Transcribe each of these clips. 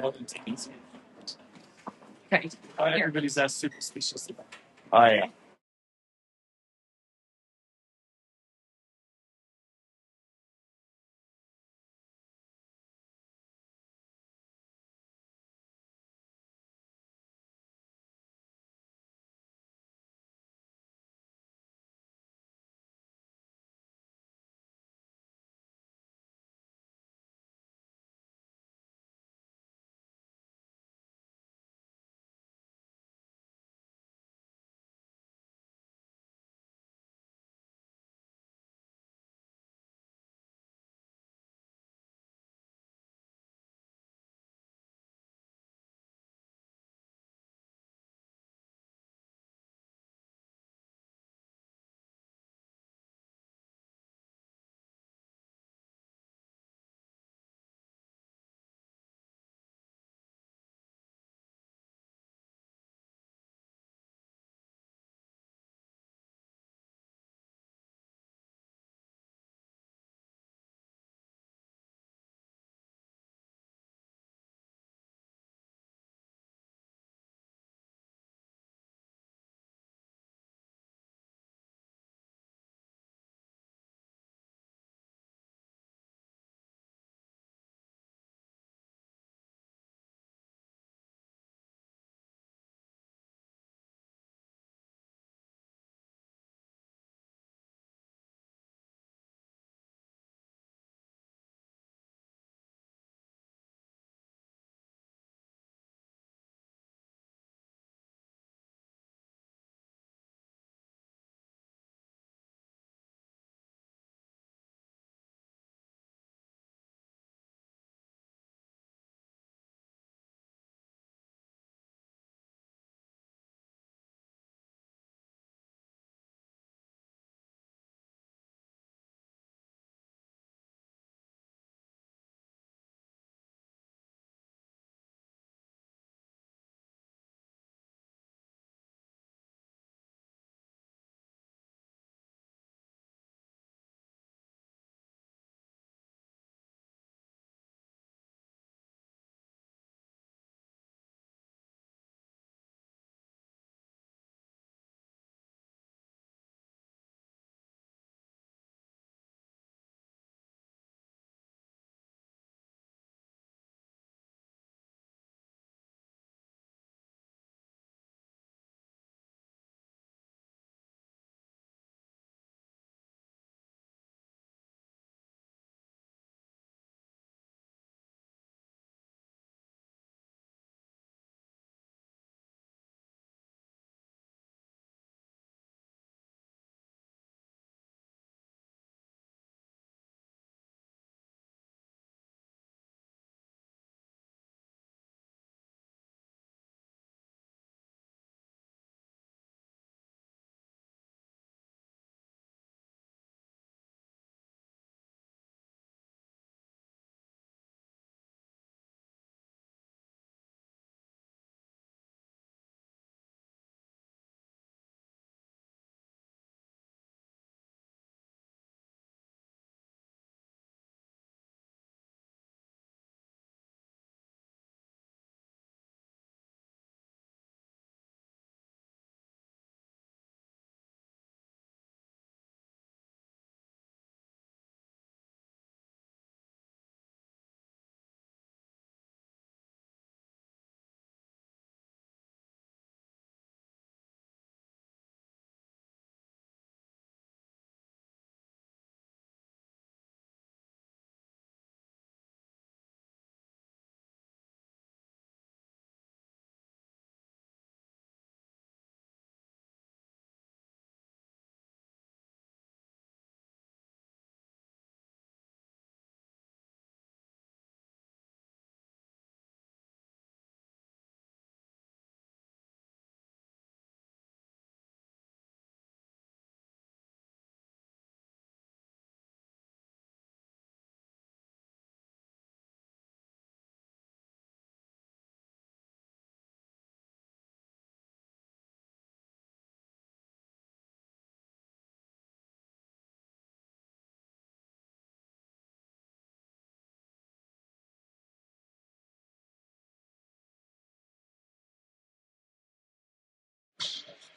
Okay. Everybody's that superstitious about. Oh yeah.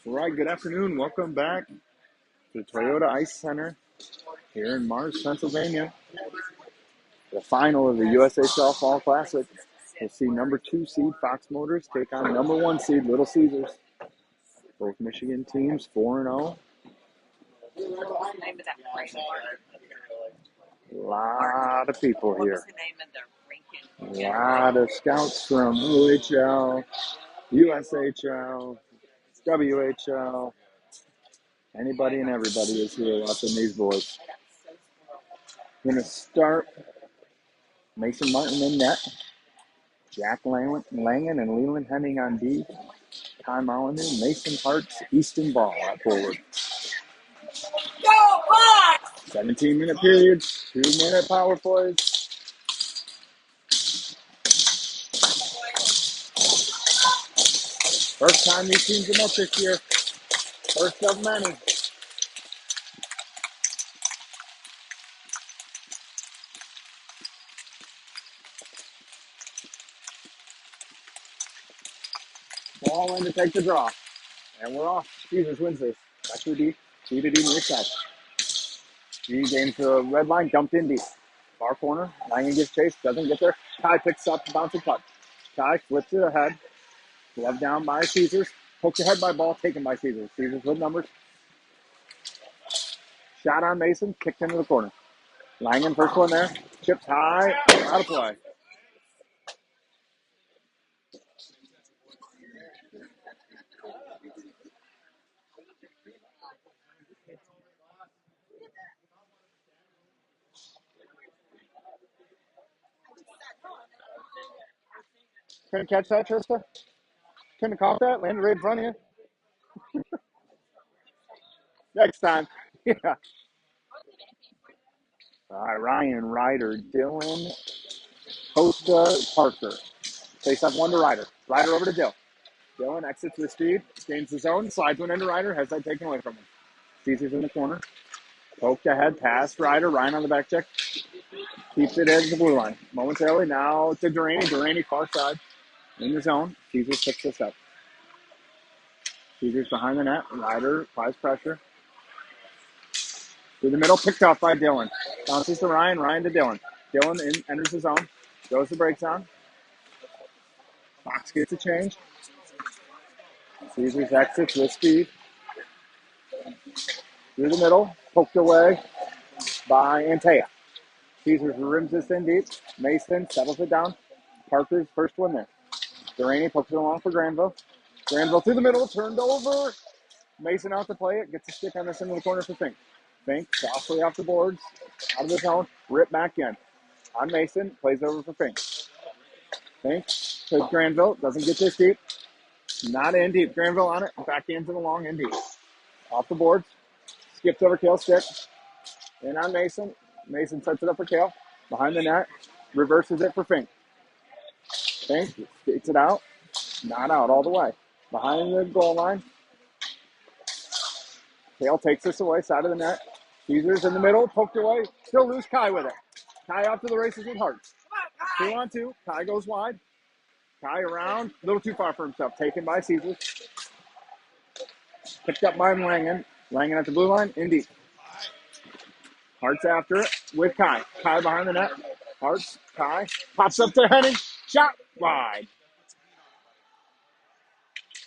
All right, good afternoon. Welcome back to the Toyota Ice Center here in Mars, Pennsylvania. The final of the USHL Fall Classic. We'll see number 2 seed Fox Motors take on number 1 seed Little Caesars. Both Michigan teams 4-0. A lot of people here. A lot of scouts from UHL, USHL, WHL. Anybody and everybody is here watching these boys. Going to start Mason Martin in net. Jack Langen and Leland Henning on D. Ty Molyneux, Mason Hart's Easton Ball at forward. 17-minute periods, 2-minute power plays. First time these teams have met this year. First of many. Ball in to take the draw. And we're off. Caesars wins this. Back to D. D to D near side. D gains the red line, dumped in deep. Far corner. Langen gives chase, doesn't get there. Kai picks up the bouncing puck. Kai flips it ahead. Glove down by Caesars. Poked ahead by ball, taken by Caesars. Caesars with numbers. Shot on Mason, kicked into the corner. Langen, first one there. Chipped high, out of play. Couldn't catch that, Trista? Couldn't have caught that? Landed right in front of you? Next time. Yeah. All right, Ryan, Ryder, Dylan, Costa, Parker. Face up one to Ryder. Ryder over to Dill. Dylan exits with speed, gains the zone, slides one into Ryder, has that taken away from him. Caesars in the corner. Poked ahead, past Ryder. Ryan on the back check. Keeps it at the blue line. Momentarily now to Duraney. Duraney far side in the zone. Caesars picks this up. Caesars behind the net. Ryder applies pressure. Through the middle, picked off by Dylan. Bounces to Ryan. Ryan to Dylan. Dylan enters the zone. Goes to break zone. Fox gets a change. Caesars exits with speed. Through the middle, poked away by Antea. Caesars rims this in deep. Mason settles it down. Parker's first one there. Duraney pokes it along for Granville. Granville through the middle, turned over. Mason out to play it. Gets a stick on this into the corner for Fink. Fink softly off the boards, out of the zone, rip back in. On Mason, plays over for Fink. Fink plays Granville, doesn't get this deep. Not in deep. Granville on it, back into the long in deep. Off the boards, skips over Kale's stick. In on Mason. Mason sets it up for Kale. Behind the net, reverses it for Fink. Fink takes it out. Not out all the way. Behind the goal line. Kale takes this away, side of the net. Caesars in the middle, poked away. Still loose, Kai with it. Kai off to the races with Hart. 2-on-2. Kai goes wide. Kai around. A little too far for himself. Taken by Caesars. Picked up by Langen. Langen at the blue line. In deep. Hart's after it with Kai. Kai behind the net. Hart's. Kai. Pops up to Henning. Shot wide.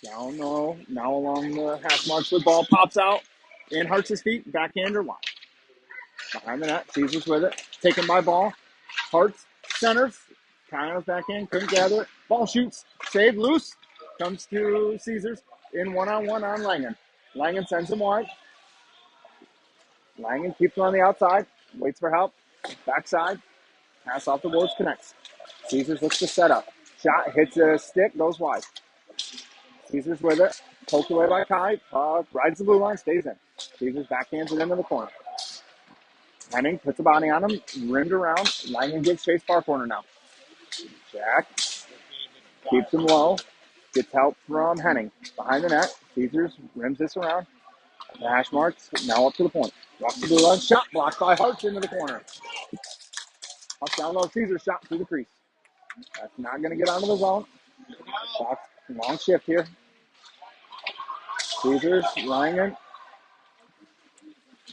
Down low. Now along the half marks with ball. Pops out. In Hart's feet. Backhander wide. Behind the net. Caesars with it. Taken by ball. Hart's centers. Kyle's backhand. Couldn't gather it. Ball shoots. Saved loose. Comes to Caesars. In one-on-one on Langen. Langen sends him wide. Langen keeps him on the outside. Waits for help. Backside. Pass off the boards. Connects. Caesars looks to set up. Shot. Hits a stick. Goes wide. Caesars with it. Poked away by Kai. Rides the blue line. Stays in. Caesars backhands it into the corner. Henning puts a body on him. Rimmed around. Langen gives chase far corner now. Jack keeps him low. Gets help from Henning. Behind the net. Caesars rims this around. The hash marks. Now up to the point. Walks the blue line. Shot blocked by Hartz into the corner. Up down low. Caesars shot through the crease. That's not going to get out of the zone. Fox, long shift here. Caesars, Ryan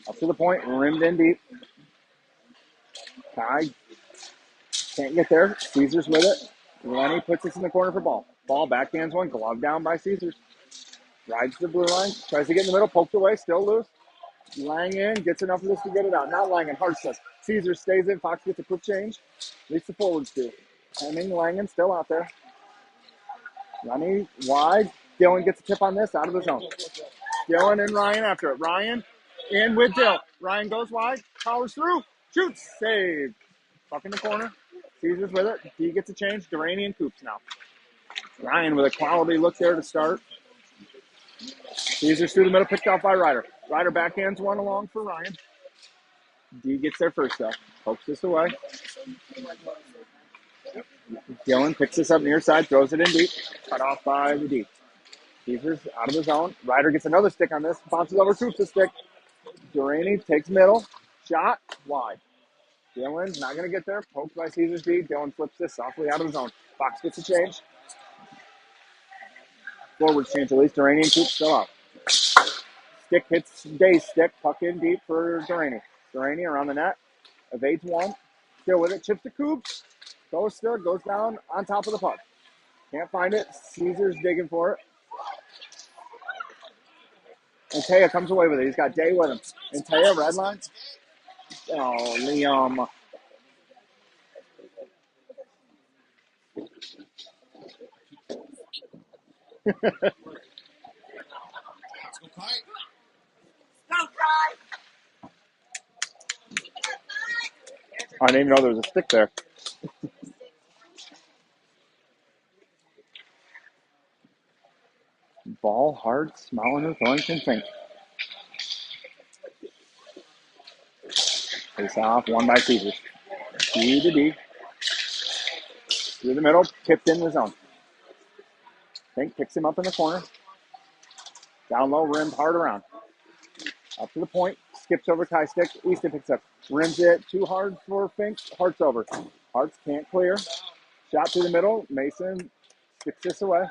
up to the point, rimmed in deep. Kai can't get there. Caesars with it. Lenny puts this in the corner for ball. Ball backhands one, glove down by Caesars. Rides the blue line, tries to get in the middle, poked away, still loose. Langen gets enough of this to get it out. Not Langen, Hartstead. Caesar stays in. Fox gets a quick change. At least the forwards do. Hemming, Langen still out there. Lenny wide. Dylan gets a tip on this, out of the zone. Dylan and Ryan after it. Ryan in with Dill. Ryan goes wide, powers through, shoots, saved. Buck in the corner. Caesars with it. He gets a change. Durrani and Coops now. Ryan with a quality look there to start. Caesars through the middle, picked off by Ryder. Ryder backhands one along for Ryan. D gets there first though. Pokes this away. Dylan picks this up near side, throws it in deep. Cut off by the D. Caesars out of the zone. Ryder gets another stick on this. Bounces over Coops' stick. Durrani takes middle. Shot wide. Dylan's not going to get there. Poked by Caesars D. Dylan flips this softly out of the zone. Fox gets a change. Forwards change at least. Durrani and Coops still out. Stick hits Day's stick. Puck in deep for Durrani. Durrani around the net. Evades one. Still with it. Chips to Coops. Goes still. Goes down on top of the puck. Can't find it. Caesar's digging for it. And Taya comes away with it. He's got Day with him. And Taya, red line. Oh, Liam. I didn't even know there was a stick there. Ball hard, Smalliner, Thornton, Fink. Face off, one by Caesars. D to D. Through the middle, tipped in the zone. Fink picks him up in the corner. Down low, rimmed hard around. Up to the point, skips over Kai stick. Easton picks up. Rims it too hard for Fink. Hart's over. Hart's can't clear. Shot through the middle. Mason sticks this away.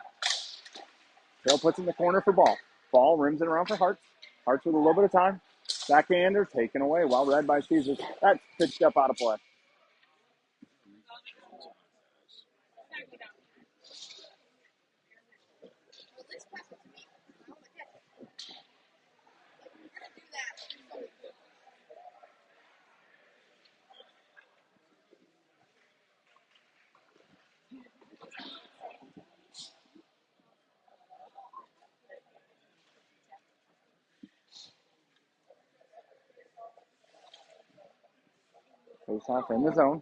Bill puts it in the corner for ball. Ball rims it around for Hart's. Hart's with a little bit of time. Backhander taken away. Well read by Caesars. That's pitched up out of play. Face off in the zone.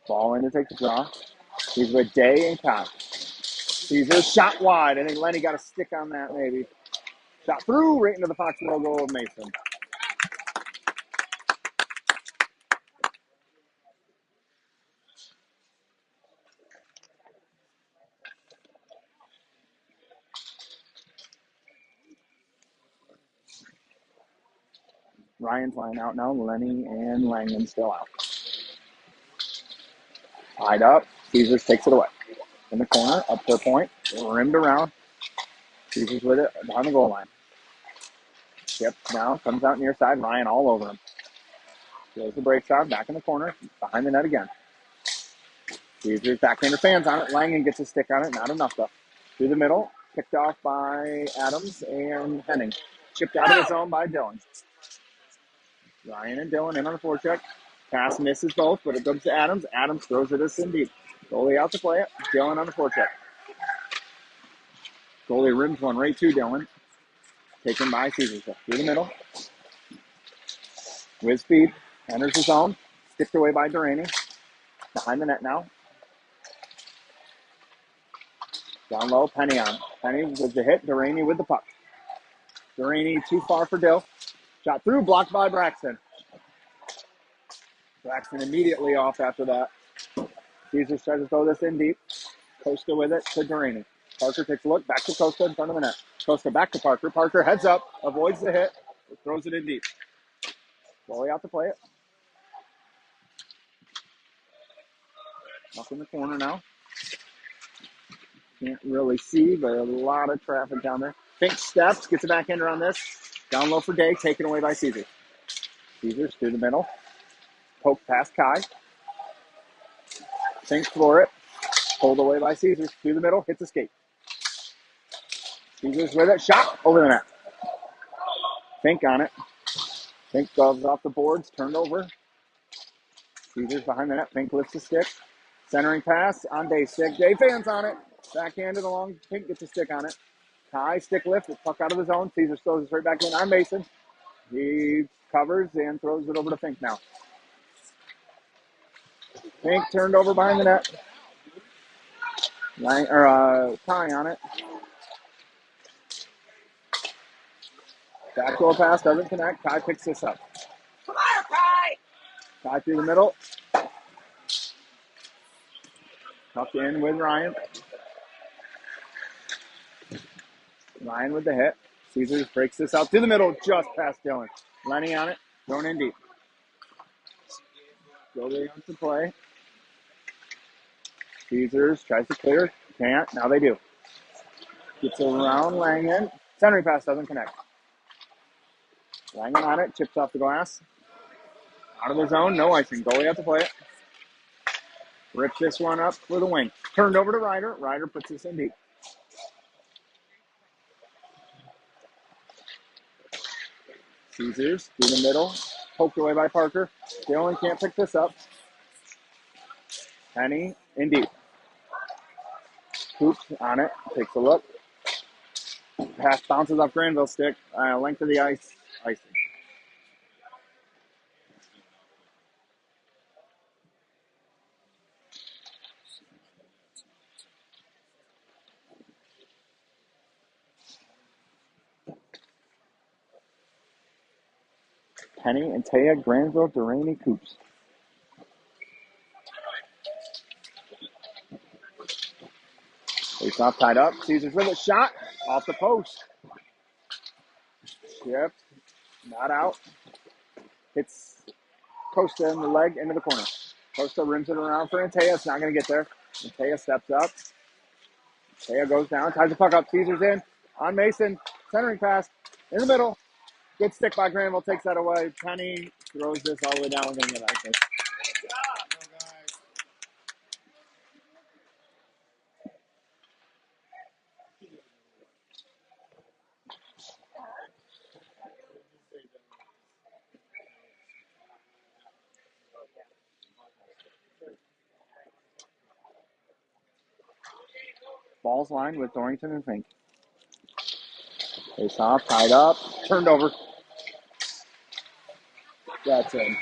Ball in to take the draw. He's with Day and Kai. Caesar shot wide. I think Lenny got a stick on that maybe. Shot through right into the Fox logo of Mason. Ryan's line out now. Lenny and Langen still out. Tied up. Caesars takes it away. In the corner, up to the point. Rimmed around. Caesars with it behind the goal line. Chip now comes out near side. Ryan all over him. Throws the brakes on. Back in the corner. Behind the net again. Caesars backhander fans on it. Langen gets a stick on it. Not enough though. Through the middle. Picked off by Adams and Henning. Chipped out of the zone by Dylan. Ryan and Dylan in on the forecheck. Pass misses both, but it comes to Adams. Adams throws it in deep. Goalie out to play it. Dylan on the forecheck. Goalie rims one right to Dylan. Taken by Caesars. Through the middle. With speed. Enters the zone. Sticked away by Durrani. Behind the net now. Down low. Penny on. Penny with the hit. Durrani with the puck. Durrani too far for Dill. Shot through. Blocked by Braxton. Braxton immediately off after that. Caesars tries to throw this in deep. Costa with it to Durrani. Parker takes a look. Back to Costa in front of the net. Costa back to Parker. Parker heads up. Avoids the hit. Throws it in deep. Goalie out to play it. Up in the corner now. Can't really see, but a lot of traffic down there. Fink steps, gets a backhander on this. Down low for Day, taken away by Caesar. Caesars through the middle. Poke past Kai. Fink for it. Pulled away by Caesars. Through the middle, hits a skate. Caesars with it, shot over the net. Fink on it. Fink goes off the boards, turned over. Caesars behind the net. Fink lifts the stick. Centering pass on Day's stick. Day fans on it. Backhanded along. Fink gets a stick on it. Kai, stick lift, puck out of the zone. Caesars throws it straight back in on Mason. He covers and throws it over to Fink now. Fink turned over behind the net. Kai on it. Backdoor pass doesn't connect. Kai picks this up. Come on, Kai! Kai through the middle. Tucked in with Ryan. Ryan with the hit. Caesars breaks this out through the middle, just past Dylan. Lenny on it, thrown in deep. Goalie on to play. Caesars tries to clear, can't. Now they do. Gets around Langen. Centering pass doesn't connect. Langen on it, chips off the glass. Out of the zone, no icing. Goalie has to play it. Rips this one up for the wing. Turned over to Ryder. Ryder puts this in deep. Caesars through the middle. Poked away by Parker. Dylan can't pick this up. Penny in deep. Hoops on it. Takes a look. Pass bounces off Granville's stick. Length of the ice. Icing. Penny and Taya, Granville, Duraney, Coops. Face off, tied up. Caesars with a shot. Off the post. Yep. Not out. Hits Costa in the leg into the corner. Costa rims it around for Antea. It's not going to get there. Antea steps up. Antea goes down. Ties the puck up. Caesars in. On Mason. Centering pass. In the middle. Good stick by Granville. Takes that away. Penny throws this all the way down. We're going to get icing. Balls line with Dorrington and Fink. Face off, tied up, turned over. That's it.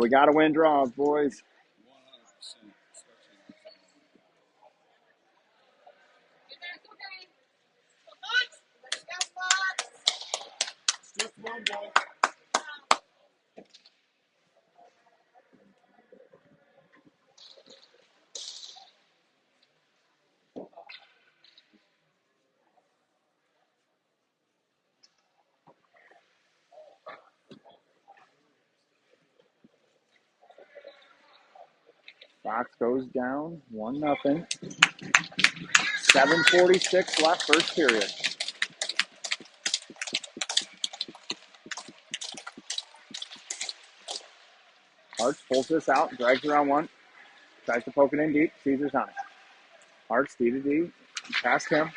We got to win draws, boys. Fox goes down, 1-0. 7:46 left, first period. Hartz pulls this out, drags around one, tries to poke it in deep. Caesar's on it. Hartz D to D, past him.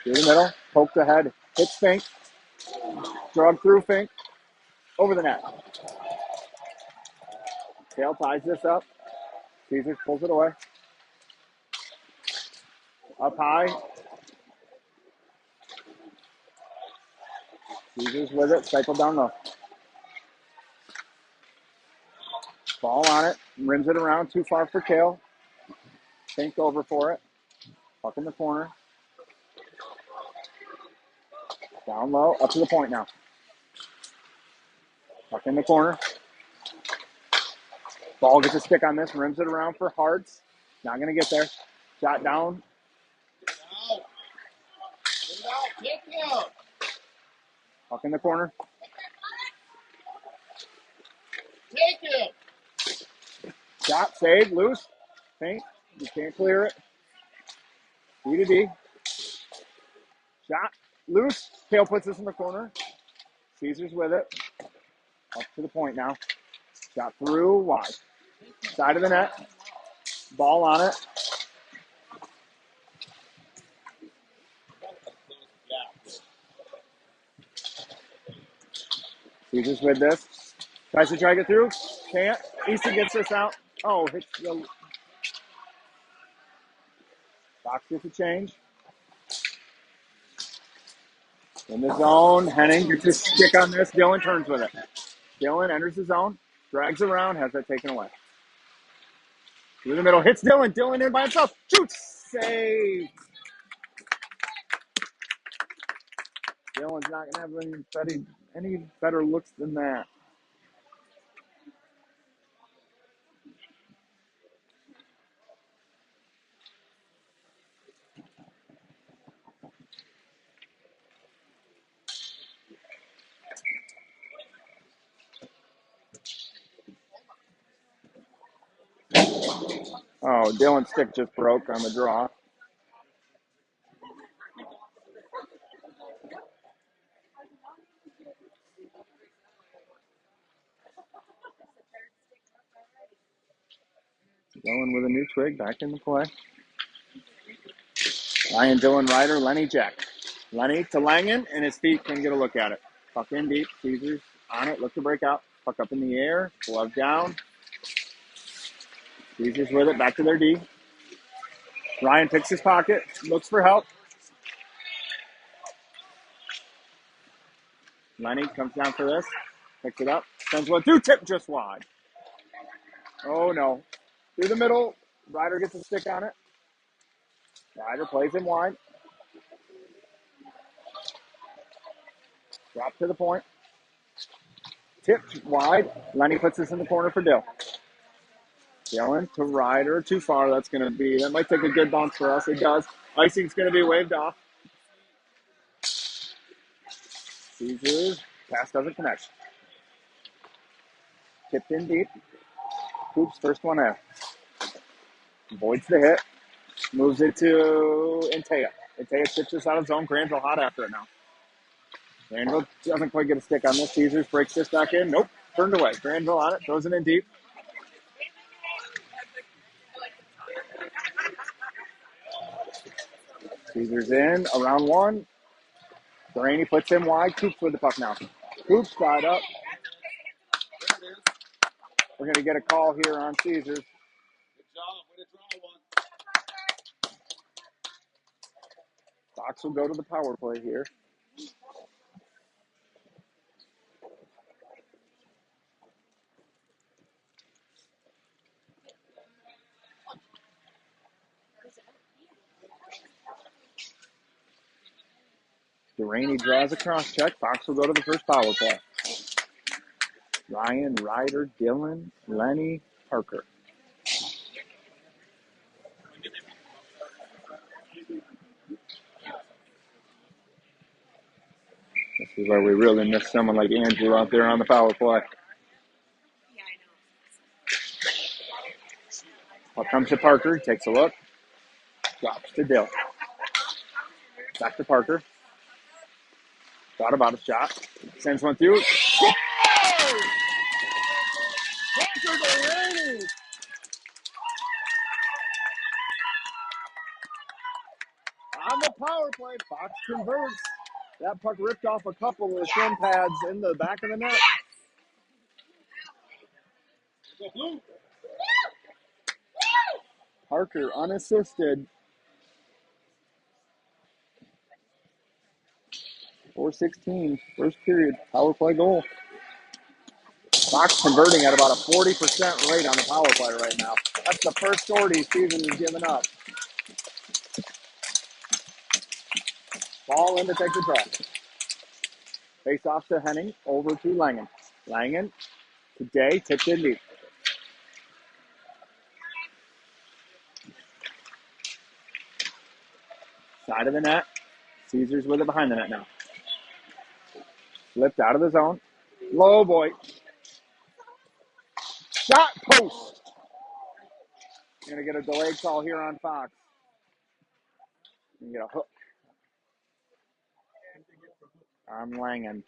Through the middle, poked ahead, hits Fink, drug through Fink, over the net. Tail ties this up. Caesars pulls it away. Up high. Caesars with it, cycle down low. Ball on it, rims it around, too far for Kale. Fink over for it. Puck in the corner. Down low, up to the point now. Puck in the corner. Ball gets a stick on this, rims it around for Hartz. Not going to get there. Shot down. Puck in the corner. Shot, save, loose. Paint. You can't clear it. D to D. Shot, loose. Kale puts this in the corner. Caesars with it. Up to the point now. Shot through, wide. Side of the net. Ball on it. Caesars with this. Tries to drag it through. Can't. Easton gets this out. Oh, hits the box. Gets a change. In the zone. Henning gets his stick on this. Dylan turns with it. Dylan enters the zone. Drags around. Has that taken away. Through the middle. Hits Dylan. Dylan in by himself. Shoots. Save. Dylan's not going to have any better looks than that. Oh, Dylan's stick just broke on the draw. Dylan with a new twig back in the play. Ryan, Dylan, Ryder, Lenny, Jack. Lenny to Langen, and his feet can get a look at it. Puck in deep. Caesars on it. Look to break out. Puck up in the air. Glove down. Caesars with it. Back to their D. Ryan picks his pocket. Looks for help. Lenny comes down for this. Picks it up. Sends one through. Tip just wide. Oh, no. Through the middle. Ryder gets a stick on it. Ryder plays him wide. Drop to the point. Tipped wide. Lenny puts this in the corner for Dill. Dylan to Ryder. Too far. That might take a good bounce for us. It does. Icing's going to be waved off. Caesars. Pass doesn't connect. Tipped in deep. Hoops first one out. Avoids the hit. Moves it to Antea. Antea tips this out of zone. Granville hot after it now. Granville doesn't quite get a stick on this. Caesars breaks this back in. Nope. Turned away. Granville on it. Throws it in deep. Caesars in. Around one. Delaney puts him wide. Coops with the puck now. Coops side up. We're going to get a call here on Caesars. Fox will go to the power play here. Delaney draws a cross check. Fox will go to the first power play. Ryan, Ryder, Dylan, Lenny, Parker. This is where we really miss someone like Andrew out there on the power play. Puck comes to Parker. He takes a look. Drops to Dill. Back to Parker. Thought about a shot. Sends one through. Oh! Parker Delaney! On the power play, Fox converts. That puck ripped off a couple of shin pads in the back of the net. Parker unassisted. 4:16, first period, power play goal. Fox converting at about a 40% rate on the power play right now. That's the first Doherty season has given up. Ball in to take the draw. Face off to Henning, over to Langen. Langen, today, tipped in deep. Side of the net. Caesars with it behind the net now. Flipped out of the zone. Low boy. Shot post. Gonna get a delayed call here on Fox. And get a hook on Langen.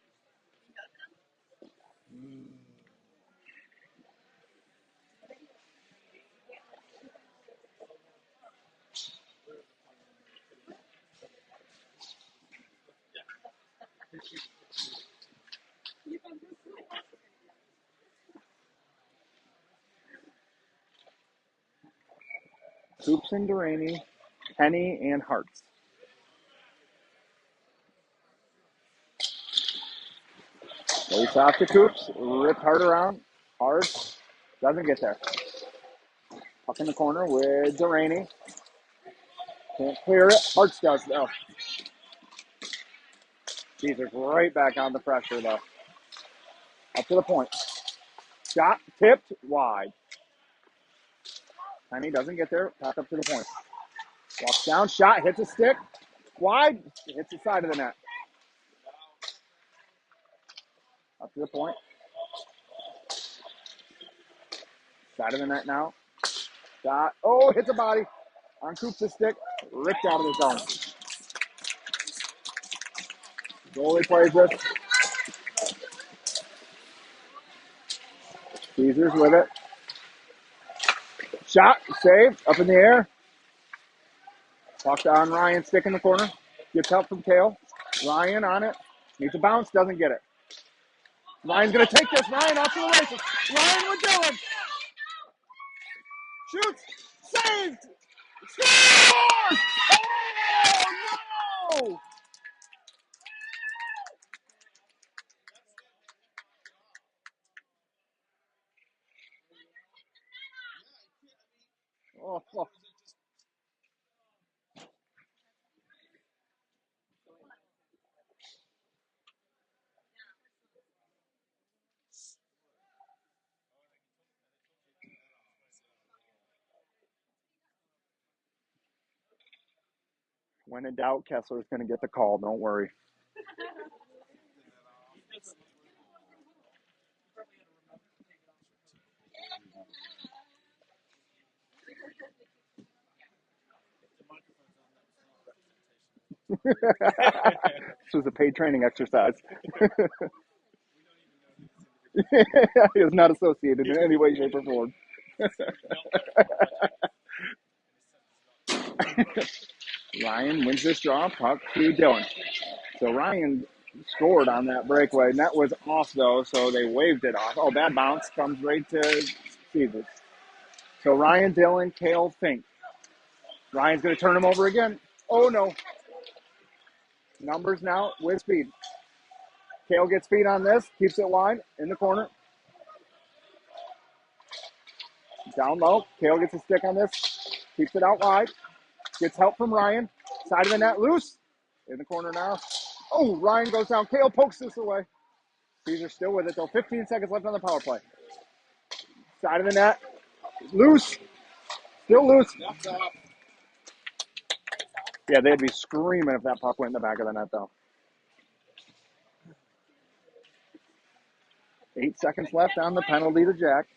Coops and Duraney, Penny and Hartz. Face off to Coops. Ripped hard around. Hartz doesn't get there. Puck in the corner with Duraney. Can't clear it. Hartz does though. Caesars right back on the pressure though. Up to the point. Shot tipped wide. Penny doesn't get there. Back up to the point. Walks down. Shot hits a stick. Wide. Hits the side of the net. Up to the point. Side of the net now. Shot. Oh, hits a body. On Coops' stick. Ripped out of the zone. Goalie plays this. Caesars with it. Shot. Save. Up in the air. Talked on Ryan. Stick in the corner. Gets help from Kale. Ryan on it. Needs a bounce. Doesn't get it. Ryan's going to take this. Ryan off to the races. Ryan with Dylan. Shoots. Saved. Scores! Oh, no! Oh. When in doubt, Kessler's going to get the call. Don't worry. This was a paid training exercise. He is not associated in any way, shape, or form. Ryan wins this draw. Puck to Dylan. So Ryan scored on that breakaway. Net was off, though, so they waved it off. Oh, bad bounce. Comes right to Caesars. So Ryan, Dylan, Kale, Fink. Ryan's going to turn him over again. Oh, no. Numbers now with speed. Kale gets feet on this. Keeps it wide in the corner. Down low. Kale gets a stick on this. Keeps it out wide. Gets help from Ryan. Side of the net loose. In the corner now. Oh, Ryan goes down. Kale pokes this away. Caesar's still with it, though. 15 seconds left on the power play. Side of the net. Loose. Still loose. Yeah, they'd be screaming if that puck went in the back of the net, though. 8 seconds left on the penalty to Jack.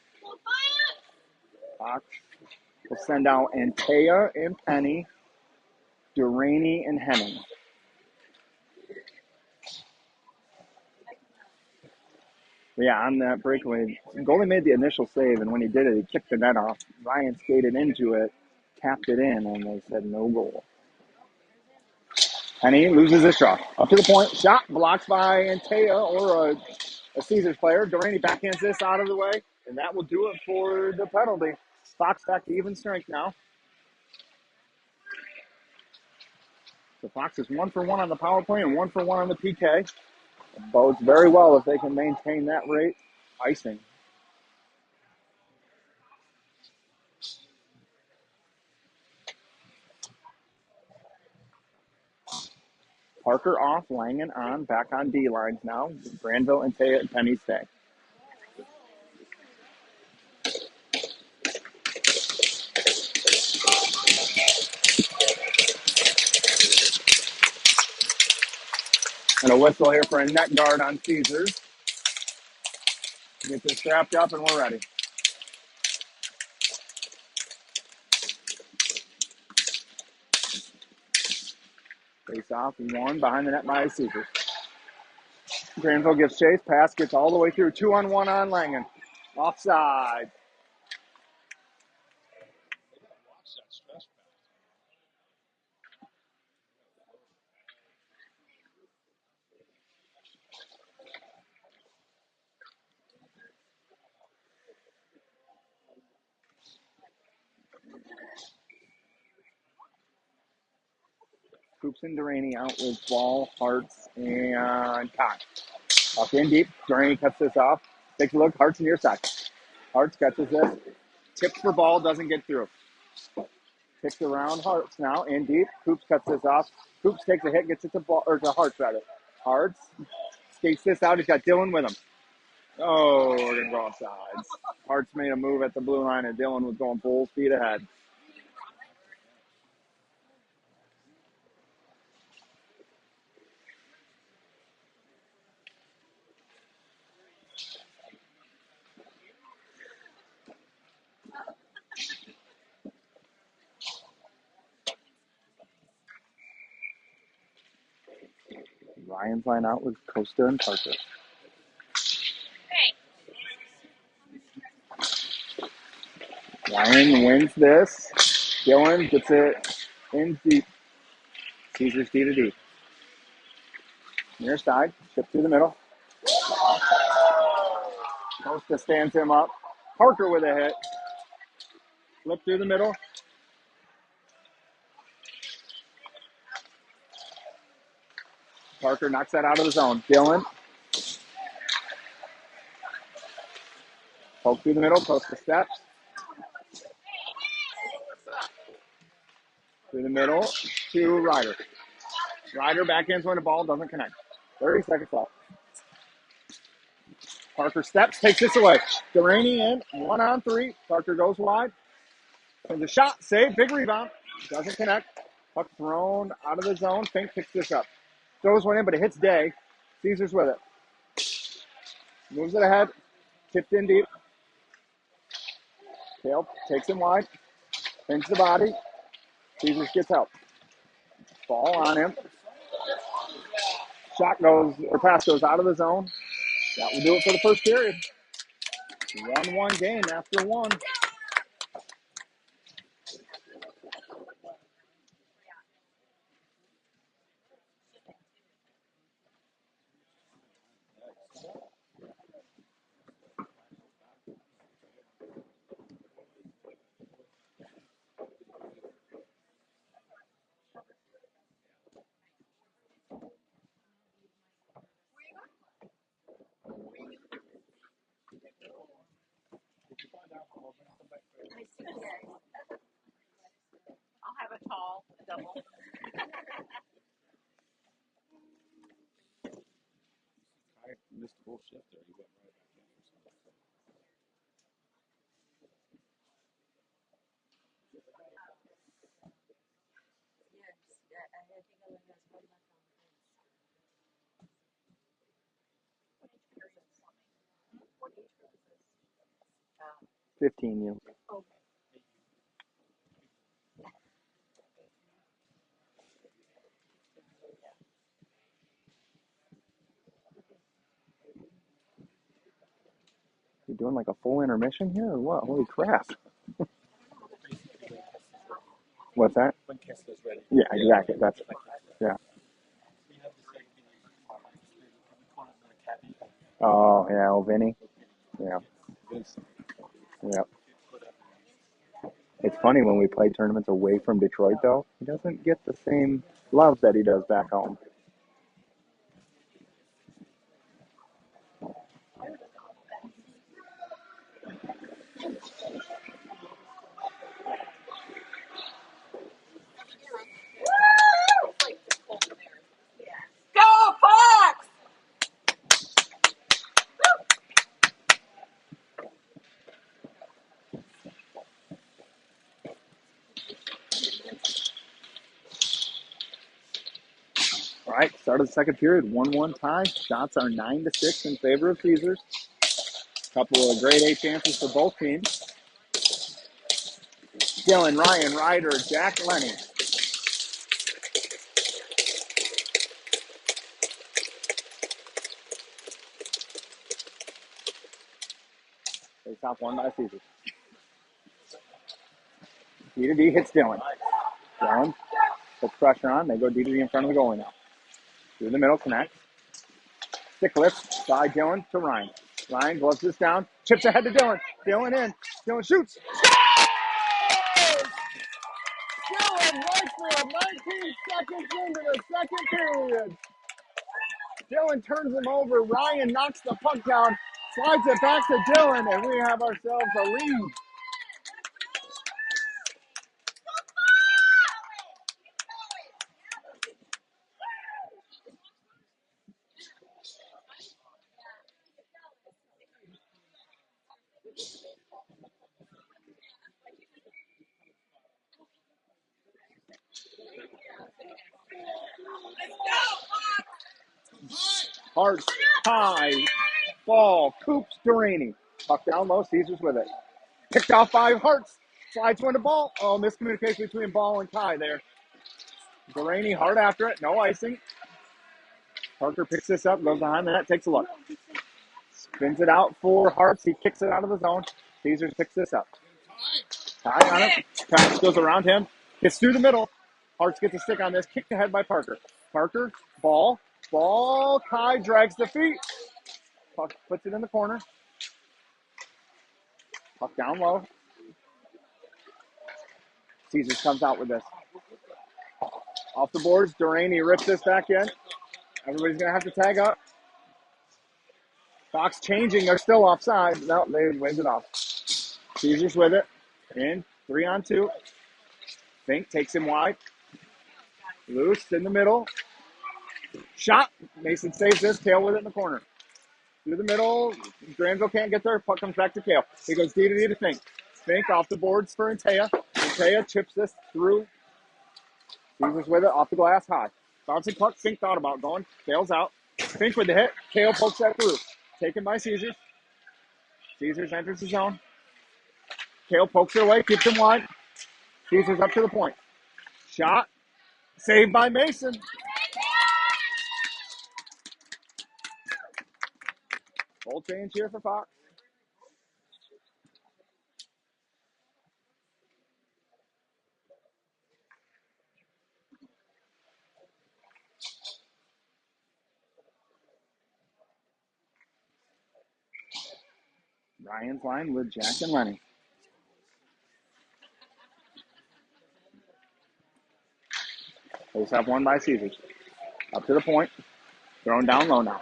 Fox will send out Antea and Penny, Duraney and Henning. Yeah, on that breakaway, goalie made the initial save, and when he did it, he kicked the net off. Ryan skated into it, tapped it in, and they said no goal. Penny loses his shot. Up to the point, shot, blocked by Antea or a Caesars player. Duraney backhands this out of the way, and that will do it for the penalty. Fox back to even strength now. So Fox is 1 for 1 on the power play and 1 for 1 on the PK. It bodes very well if they can maintain that rate. Icing. Parker off, Langen on, back on D lines now. Granville and Penny stay. And a whistle here for a net guard on Caesars. Get this strapped up and we're ready. Face off, one behind the net by Caesars. Granville gives chase, pass gets all the way through. 2-on-1 on Langen. Offside. Coops and Duraney out with ball, Hearts, and Cox. Off in deep. Duraney cuts this off. Takes a look. Hearts near side. Hearts catches this. Tips for ball, doesn't get through. Kicks around Hearts now, in deep. Coops cuts this off. Coops takes a hit, gets it to ball, or to Hearts rather. Hearts skates this out. He's got Dylan with him. Oh, we're gonna go offsides. Hearts made a move at the blue line, and Dylan was going full speed ahead. Ryan's line out with Costa and Parker. Ryan wins this. Dylan gets it in deep. Caesars D to D. Near side, chip through the middle. Costa stands him up. Parker with a hit. Flip through the middle. Parker knocks that out of the zone. Dylan. Poke through the middle. Costa steps. Through the middle to Ryder. Ryder backhands when the ball doesn't connect. 30 seconds left. Parker steps, takes this away. Duraney in, 1-on-3. Parker goes wide. Sends a shot, save, big rebound. Doesn't connect. Puck thrown out of the zone. Fink picks this up. Throws one in, but it hits Day. Caesars with it. Moves it ahead. Tipped in deep. Tail takes him wide. Pins the body. Caesars gets help. Ball on him. Shot goes, or pass goes out of the zone. That will do it for the first period. 1-1 game after one. I'll have a tall double. I missed a whole shift there. You went right back in or something. Yes, I think I was going to 15 you. You doing like a full intermission here or what? Holy crap. What's that? When Kessler's ready. Yeah, exactly. That's, yeah. We have the same thing. We call it the cabbie. Oh, yeah, oh, Vinny. Yeah, yeah. It's funny when we play tournaments away from Detroit, though. He doesn't get the same love that he does back home. Go Fox! right, start of the second period, 1-1 tie. Shots are 9-6 in favor of Caesars. Couple of grade A chances for both teams. Dylan, Ryan, Ryder, Jack, Lenny. Face off one by Caesars. D to D hits Dylan. Dylan puts pressure on. They go D to D in front of the goalie now. Through the middle, connect. Stick lift by Dylan to Ryan. Ryan gloves this down. Chips ahead to Dylan. Dylan in. Dylan shoots. Dylan right for 19 seconds into the second period. Dylan turns him over. Ryan knocks the puck down, slides it back to Dylan, and we have ourselves a lead. Hearts, high, ball, Coops, Duraney. Puck down low, Caesars with it. Picked off by Hearts. Slides one to Ball. Oh, miscommunication between Ball and Kai there. Duraney hard after it, no icing. Parker picks this up, goes behind the net, takes a look. Spins it out for Hearts. He kicks it out of the zone. Caesars picks this up. Kai on it. Pass goes around him. Gets through the middle. Hearts gets a stick on this. Kicked ahead by Parker. Parker, ball. Ball. Kai drags the feet. Puck puts it in the corner. Puck down low. Caesars comes out with this. Off the boards. Duraney rips this back in. Everybody's going to have to tag up. Fox changing. They're still offside. No, they wins it off. Caesars with it. In. 3-on-2. Fink takes him wide. Loose in the middle. Shot. Mason saves this. Kale with it in the corner. Through the middle. Granville can't get there. Puck comes back to Kale. He goes D to D to Fink. Fink off the boards for Antea. Antea chips this through. Caesars with it. Off the glass high. Bouncing puck. Fink thought about going. Kale's out. Fink with the hit. Kale pokes that through. Taken by Caesars. Caesars enters the zone. Kale pokes it away. Keeps him wide. Caesars up to the point. Shot. Saved by Mason. Full change here for Fox. Ryan's line with Jack and Lenny. Face up one by Caesars. Up to the point. Thrown down low now.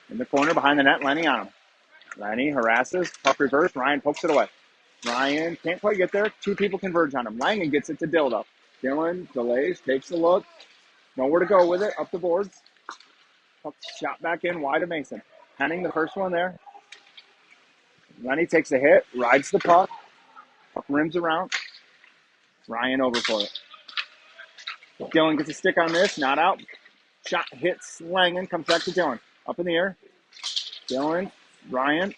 In the corner behind the net, Lenny on him. Lenny harasses. Puck reverse. Ryan pokes it away. Ryan can't quite get there. Two people converge on him. Langen gets it to Dildo. Dylan delays, takes a look. Nowhere to go with it. Up the boards. Puck shot back in wide of Mason. Henning the first one there. Lenny takes a hit. Rides the puck. Puck rims around. Ryan over for it. Dylan gets a stick on this. Not out. Shot hits Langen. Comes back to Dylan. Up in the air. Dylan. Ryan.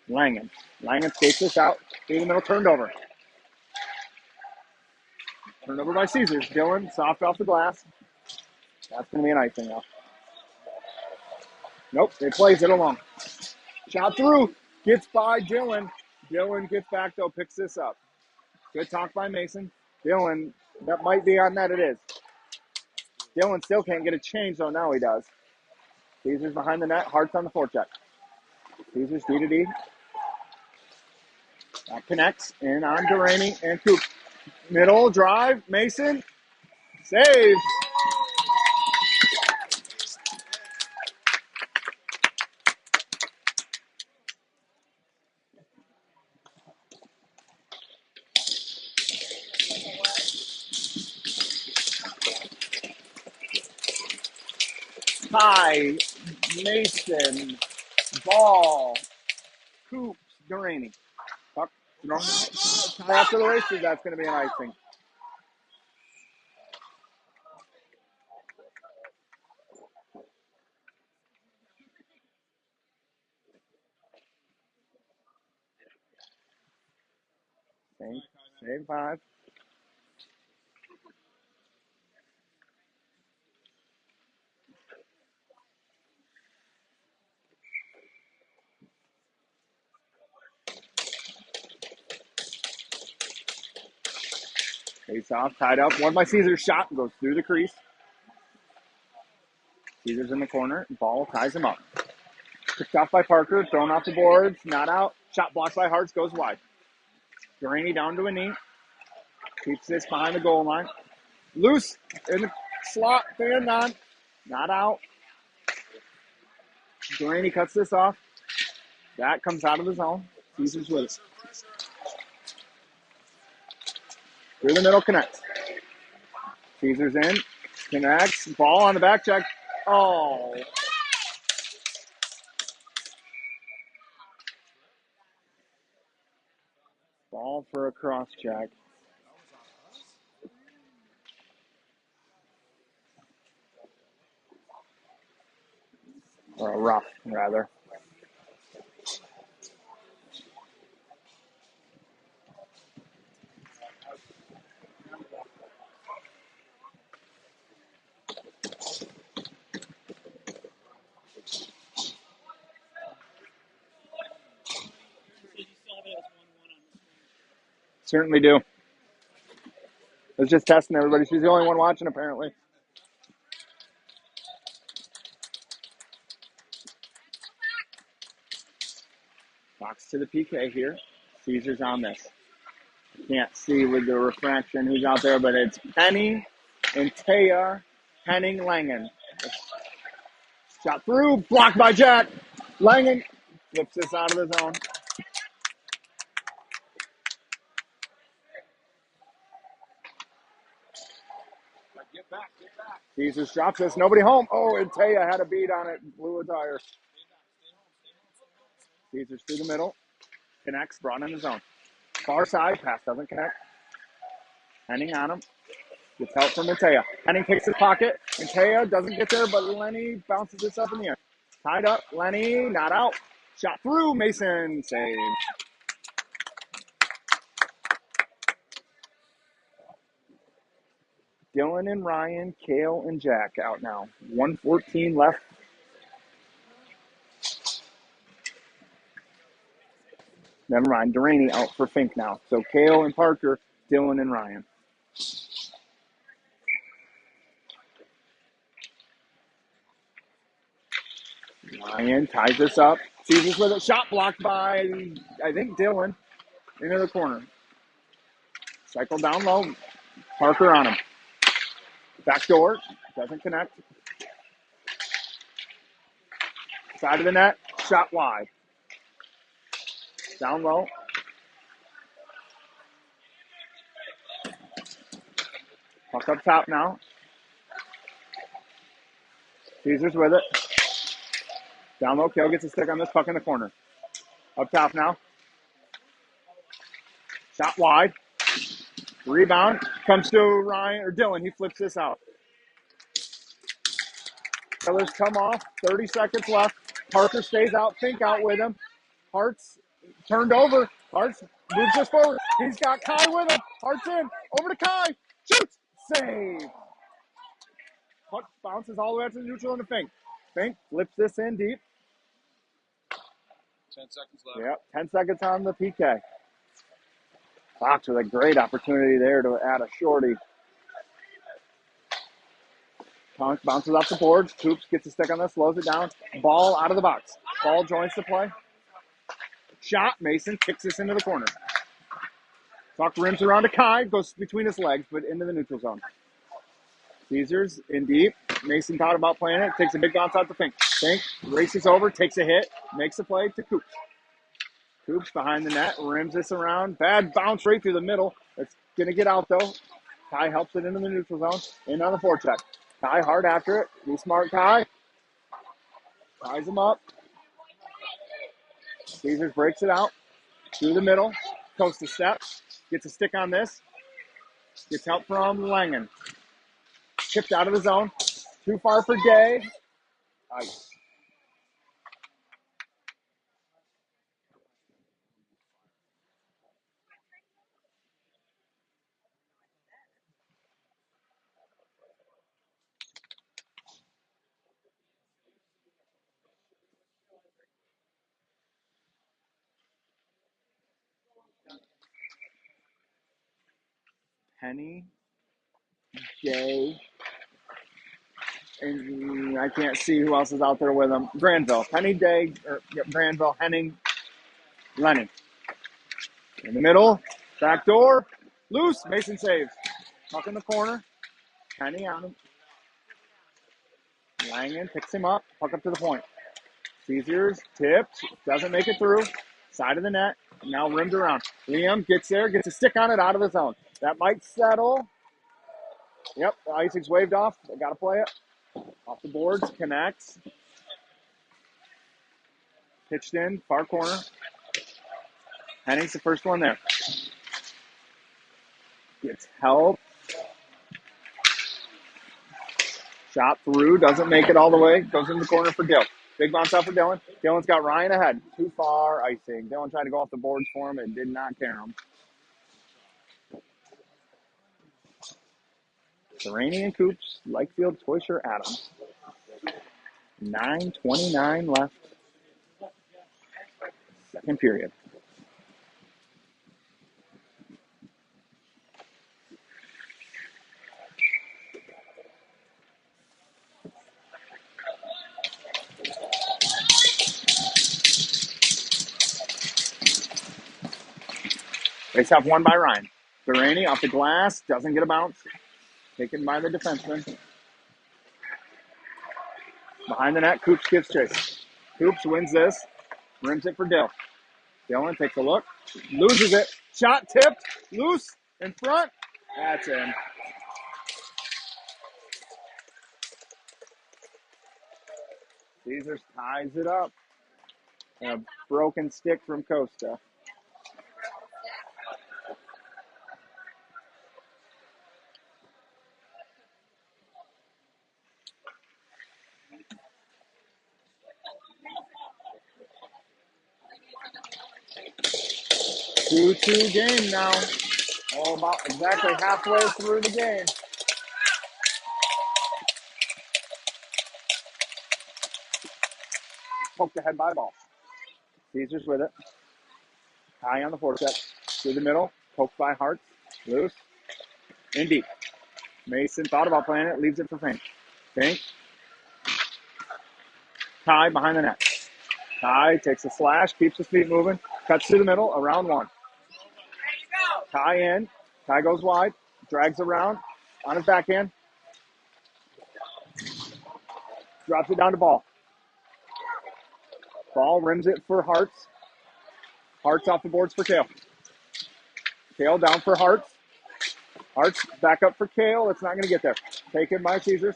Langen. Langen skates this out. Through the middle. Turned over. Turned over by Caesars. Dylan. Soft off the glass. That's going to be an icing now. Nope. They plays it along. Shot through. Gets by Dylan. Dylan gets back though. Picks this up. Good talk by Mason. Dylan. That might be on net. It is. Dylan still can't get a change, though. Now he does. Caesars behind the net. Hearts on the forecheck. Caesars D to D. That connects. In on Duraney and Coop. Middle drive. Mason. Save. Ty, Mason, Ball, Coops, Duraney. Puck thrown out. Tie after the races. That's going to be an icing. Save 5. Face off, tied up. One by Caesar's shot goes through the crease. Caesar's in the corner. Ball ties him up. Picked off by Parker. Thrown off the boards. Not out. Shot blocked by Hartz. Goes wide. Duraney down to a knee. Keeps this behind the goal line. Loose in the slot. Fan on. Not out. Duraney cuts this off. That comes out of the zone. Caesar's with it. Through the middle, connects. Caesar's in. Connects. Ball on the back check. Oh. Ball for a cross check. Or a rough, rather. Certainly do. I was just testing everybody. She's the only one watching, apparently. Box to the PK here. Caesar's on this. Can't see with the refraction who's out there, but it's Penny and Taya. Henning Langen. Shot through. Blocked by Jack. Langen flips this out of the zone. Get back. Caesars drops this. Nobody home. Oh, and Taya had a beat on it. Blew a tire. Caesars through the middle. Connects. Brought in the zone. Far side. Pass doesn't connect. Henning on him. Gets help from Matea. Henning kicks his pocket. Matea doesn't get there, but Lenny bounces this up in the air. Tied up. Lenny not out. Shot through. Mason save. Dylan and Ryan, Kale and Jack out now. 1:14 left. Never mind. Duraney out for Fink now. So Kale and Parker, Dylan and Ryan. Ryan ties this up. Caesars with a shot blocked by, I think, Dylan into the corner. Cycle down low. Parker on him. Back door. Doesn't connect. Side of the net. Shot wide. Down low. Puck up top now. Caesars with it. Down low. Kale gets a stick on this puck in the corner. Up top now. Shot wide. Rebound. Comes to Ryan or Dylan. He flips this out. Taylor's come off. 30 seconds left. Parker stays out. Fink out with him. Hart's turned over. Hart's moves this forward. He's got Kai with him. Hart's in. Over to Kai. Shoots. Save. Puck bounces all the way up to the neutral and to Fink. Fink flips this in deep. 10 seconds left. Yep. 10 seconds on the PK. Fox with a great opportunity there to add a shorty. Tonk bounces off the boards. Coops gets a stick on this, slows it down. Ball out of the box. Ball joins the play. Shot. Mason kicks this into the corner. Puck rims around to Kai, goes between his legs, but into the neutral zone. Caesars in deep. Mason thought about playing it. Takes a big bounce out to Fink. Fink races over, takes a hit, makes a play to Coops. Coops behind the net, rims this around. Bad bounce right through the middle. It's going to get out, though. Kai helps it into the neutral zone. In on the forecheck. Kai hard after it. Be smart, Kai. Ties him up. Caesars breaks it out. Through the middle. Coast to step. Gets a stick on this. Gets help from Langen. Chipped out of the zone. Too far for Day. Ice. Penny, Jay, and I can't see who else is out there with them. Granville, Penny, Day, Granville, Henning, Lennon. In the middle, back door, loose. Mason saves. Puck in the corner. Penny on him. Langen picks him up. Puck up to the point. Caesars tipped. Doesn't make it through. Side of the net. Now rimmed around. Liam gets there. Gets a stick on it out of the zone. That might settle. Yep. The icing's waved off. They got to play it. Off the boards. Connects. Pitched in. Far corner. Henning's the first one there. Gets help. Shot through. Doesn't make it all the way. Goes in the corner for Dill. Big bounce out for Dylan. Dylan's got Ryan ahead. Too far icing. Dylan tried to go off the boards for him and did not care him. Serrani and Coops, Lakefield, Toysher, Adams. 9:29 left. Second period. Face off won by Ryan. Serrani off the glass. Doesn't get a bounce. Taken by the defenseman. Behind the net, Coops gives chase. Coops wins this. Rims it for Dill. Dylan takes a look. Loses it. Shot tipped. Loose. In front. That's in. Caesars ties it up. And a broken stick from Costa. Two-two game now. All about exactly halfway through the game. Poked ahead by ball. Caesars with it. High on the forecheck. Through the middle. Poked by Hart. Loose. In deep. Mason thought about playing it. Leaves it for Fink. Fink. Ty behind the net. Ty takes a slash. Keeps his feet moving. Cuts to the middle. Around one. Ty in. Ty goes wide. Drags around. On his backhand. Drops it down to Ball. Ball rims it for Hartz. Hartz off the boards for Kale. Kale down for Hartz. Hartz back up for Kale. It's not going to get there. Taken by Caesars.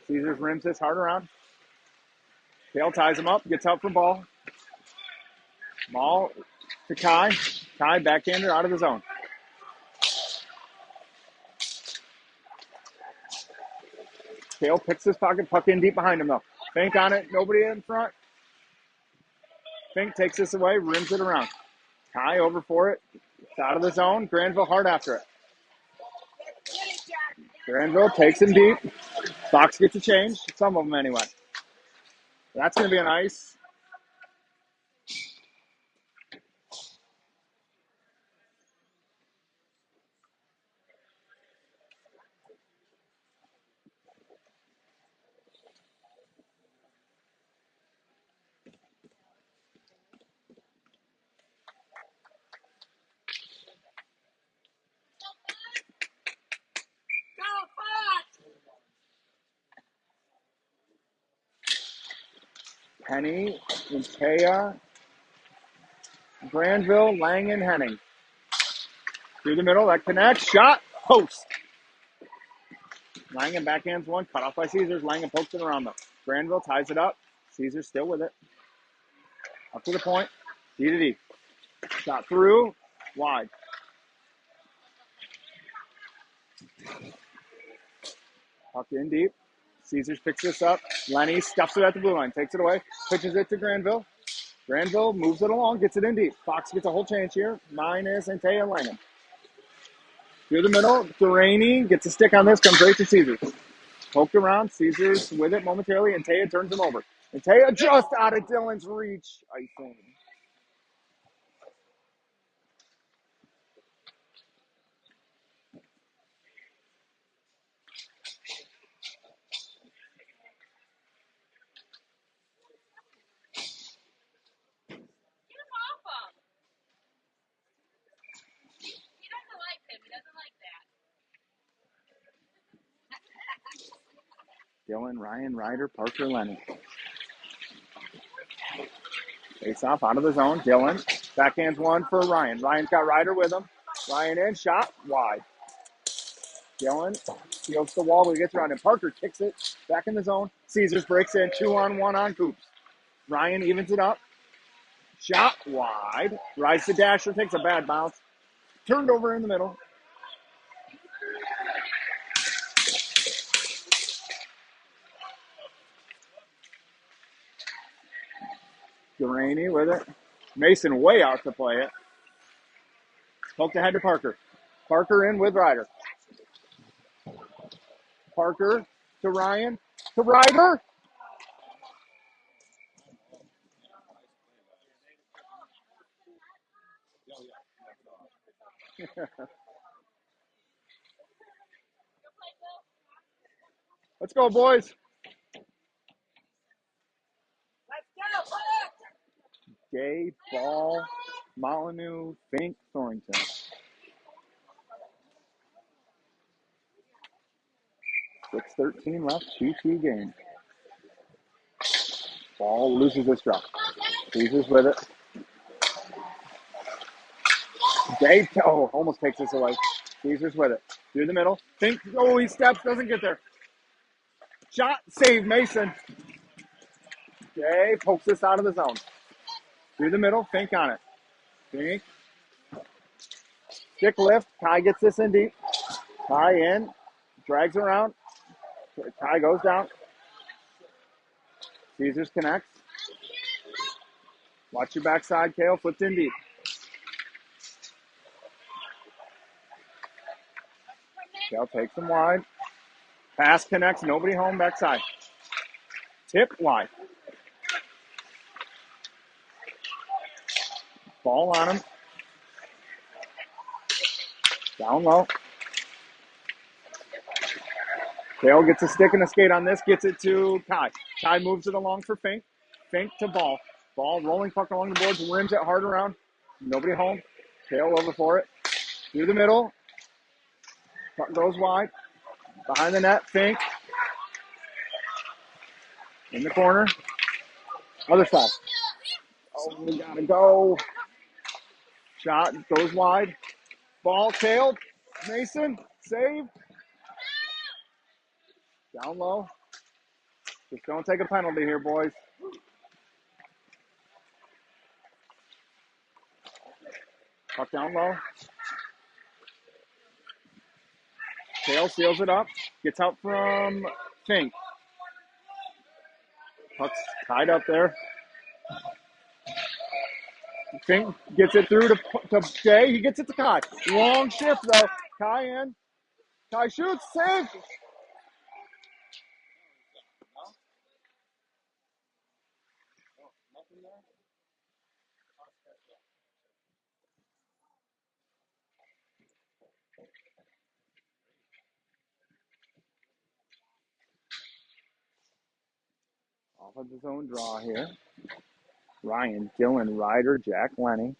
Caesars rims this hard around. Kale ties him up. Gets out for Ball. Ball to Kai. Kai backhander out of the zone. Kale picks his pocket. Puck in deep behind him, though. Fink on it. Nobody in front. Fink takes this away. Rims it around. Kai over for it. It's out of the zone. Granville hard after it. Granville takes him deep. Fox gets a change. Some of them anyway. That's going to be an ice. Penny, Ikea, Granville, Langen, Henning. Through the middle, that connects. Shot, post. Langen backhands one, cut off by Caesars. Langen pokes it around them. Granville ties it up. Caesars still with it. Up to the point. D to D. Shot through, wide. Puck in deep. Caesars picks this up. Lenny stuffs it at the blue line. Takes it away. Pitches it to Granville. Granville moves it along. Gets it in deep. Fox gets a whole change here. Minus Antea and Langen. Through the middle. Serrani gets a stick on this. Comes right to Caesars. Poked around. Caesars with it momentarily. Antea turns him over. Antea just out of Dylan's reach. I think. Dylan, Ryan, Ryder, Parker, Lenny. Face off out of the zone. Dylan. Backhands one for Ryan. Ryan's got Ryder with him. Ryan in. Shot. Wide. Dylan steals the wall, but he gets around him. Parker kicks it back in the zone. Caesars breaks in. 2-on-1 on Coops. Ryan evens it up. Shot wide. Rides the dasher. Takes a bad bounce. Turned over in the middle. Duraney with it. Mason way out to play it. Poked ahead to Parker. Parker in with Ryder. Parker to Ryan. To Ryder. Let's go, boys. Gay, Ball, Molyneux, Fink, Thornton. 6:13 left, 2-2 game. Ball loses his drop. Caesars with it. Gay, almost takes this away. Caesars with it. Through the middle. Fink, he steps, doesn't get there. Shot, save, Mason. Gay pokes this out of the zone. Through the middle, Fink on it. Fink. Stick lift. Kai gets this in deep. Kai in. Drags around. Kai goes down. Caesars connects. Watch your backside, Kale. Flipped in deep. Kale takes him wide. Pass connects. Nobody home. Backside. Tip wide. Ball on him. Down low. Kale gets a stick and a skate on this. Gets it to Kai. Kai moves it along for Fink. Fink to Ball. Ball rolling puck along the boards. Rims it hard around. Nobody home. Kale over for it. Through the middle. Puck goes wide. Behind the net. Fink. In the corner. Other side. Oh, we gotta go. Shot goes wide. Ball tailed. Mason. Save. Down low. Just don't take a penalty here, boys. Puck down low. Tail seals it up. Gets out from Fink. Puck's tied up there. Fink gets it through to Jay. He gets it to Kai. Long shift, though. Kai in. Kai shoots. Save. Off of his own draw here. Ryan, Dylan, Ryder, Jack, Lenny.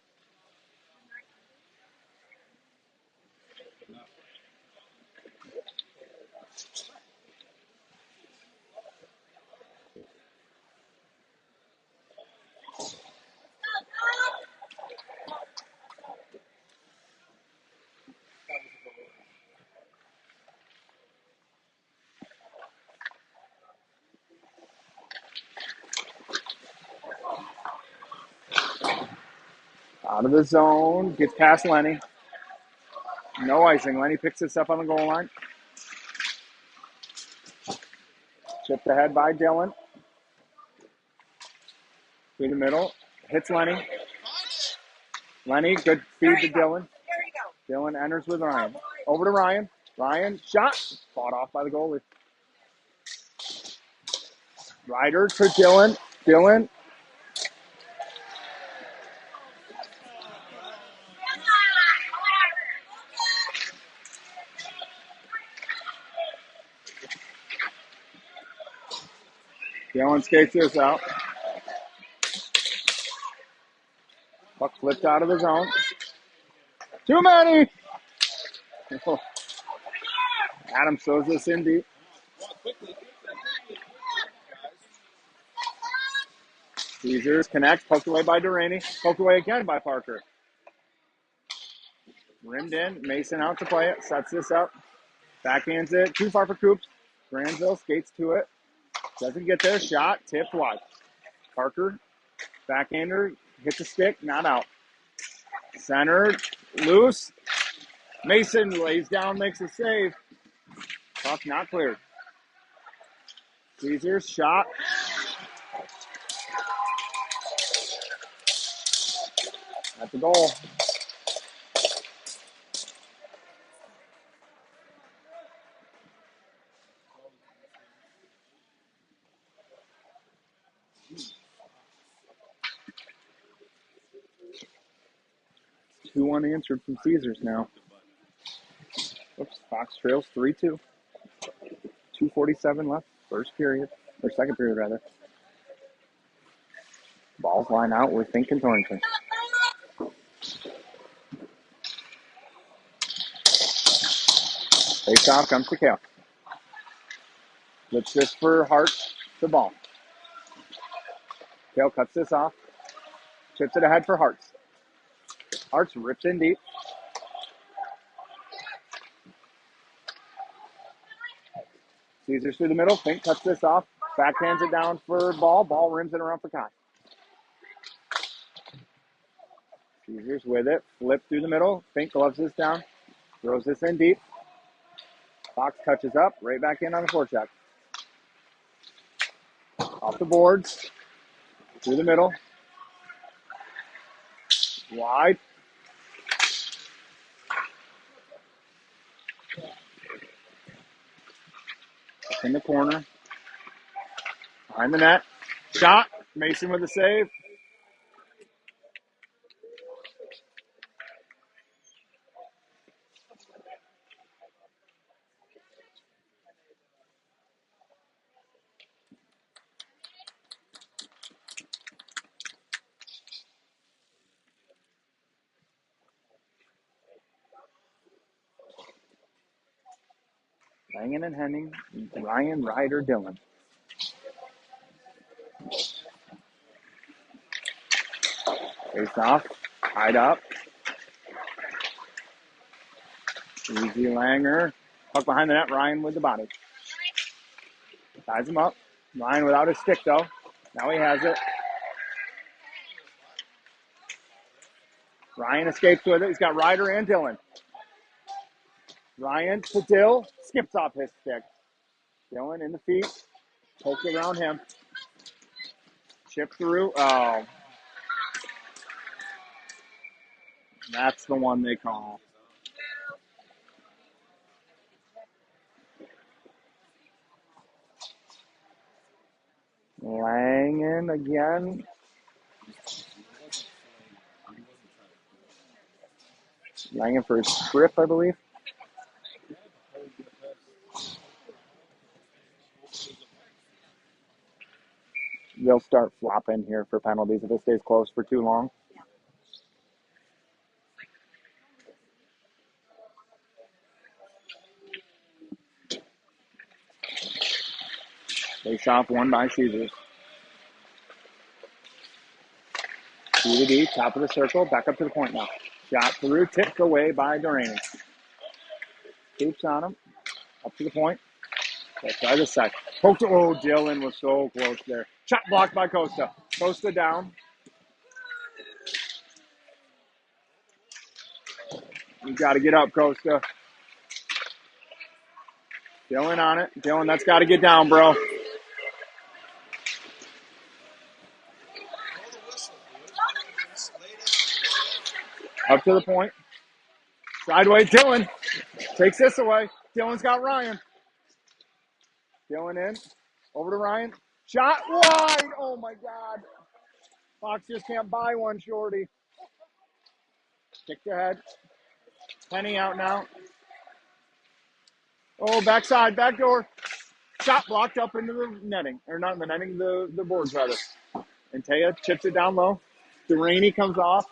Out of the zone. Gets past Lenny. No icing. Lenny picks this up on the goal line. Chipped ahead by Dylan. Through the middle. Hits Lenny. Lenny, good feed to Dylan. Dylan enters with Ryan. Over to Ryan. Ryan, shot. Fought off by the goalie. Ryder to Dylan. Dylan. Dylan skates this out. Puck flipped out of the zone. Too many. Adam throws this in deep. Caesars connects, poked away by Duraney, poked away again by Parker. Rimmed in, Mason out to play it, sets this up, backhands it, too far for Coops. Granville skates to it, doesn't get there, shot, tipped wide. Parker, backhander, hits a stick, not out. Center, loose. Mason lays down, makes a save. Puck not cleared. Caesars, shot. At the goal. Two unanswered from Caesars now. Oops, Fox trails 3-2. 2:47 left, first period, or second period rather. Balls line out with Fink and Thornton. Face off comes to Kale. Flips this for Hart, the ball. Kale cuts this off. Chips it ahead for Hartz. Hartz rips in deep. Caesars through the middle. Fink cuts this off. Backhands it down for Ball. Ball rims it around for Kai. Caesars with it. Flip through the middle. Fink gloves this down. Throws this in deep. Fox touches up. Right back in on the forecheck. Off the boards. Through the middle. Wide. In the corner. Behind the net. Shot. Mason with the save. Langen and Henning. Ryan, Ryder, Dillon. Face off. Tied up. Easy Langer. Puck behind the net. Ryan with the body. Ties him up. Ryan without his stick, though. Now he has it. Ryan escapes with it. He's got Ryder and Dillon. Ryan to Dill. Skips off his stick. Dillon in the feet. Poked around him. Chip through. Oh. That's the one they call. Langen again. Langen for his grip, I believe. They'll start flopping here for penalties if it stays close for too long. Face off one by Caesars. C to D, top of the circle, back up to the point now. Shot through, tipped away by Duraney. Keeps on him, up to the point. Let's try this side. Poked. Oh, Dillon was so close there. Shot blocked by Costa. Costa down. You got to get up, Costa. Dillon on it. Dillon, that's got to get down, bro. Up to the point. Sideways, Dillon takes this away. Dillon's got Ryan. Dillon in. Over to Ryan. Shot wide. Oh, my God. Fox just can't buy one, shorty. Kicked ahead. Penny out now. Oh, backside, back door. Shot blocked up into the netting. Or not in the netting, the boards, rather. And Taya chips it down low. Duraney comes off.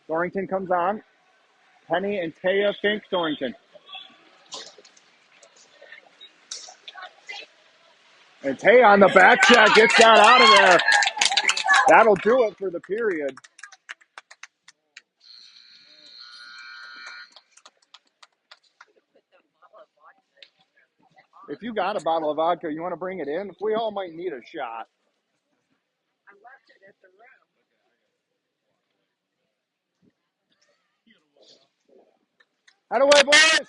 Thornton comes on. Penny and Taya Fink Thornton. And Taya on the back check gets that out of there. That'll do it for the period. If you got a bottle of vodka, you want to bring it in? We all might need a shot. I left it at the room. Head away, boys!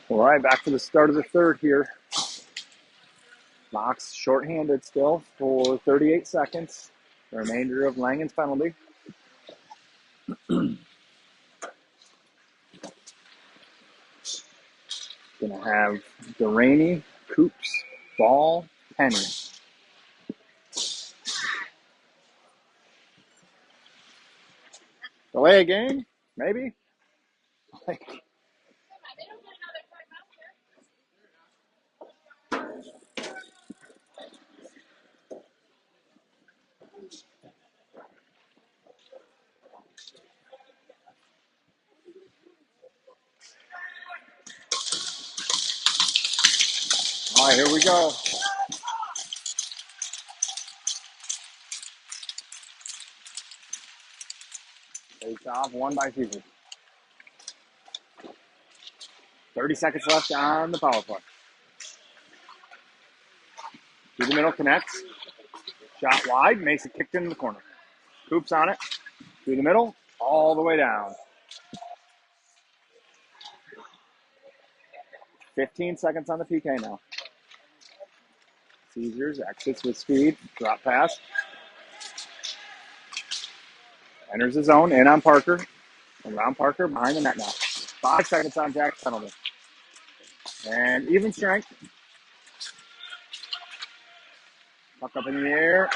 All right, back to the start of the third here. Knox shorthanded still for 38 seconds. The remainder of Langen's penalty. Gonna have Delaney, Coops, Ball, Penny. Delay a game? Maybe? All right, here we go. Face off, won by Caesar. 30 seconds left on the power play. Through the middle, connects. Shot wide, makes it kicked into the corner. Coops on it. Through the middle, all the way down. 15 seconds on the PK now. Caesars exits with speed. Drop pass. Enters the zone. In on Parker. Around Parker. Behind the net now. 5 seconds on Jack's penalty. And even strength. Puck up in the air.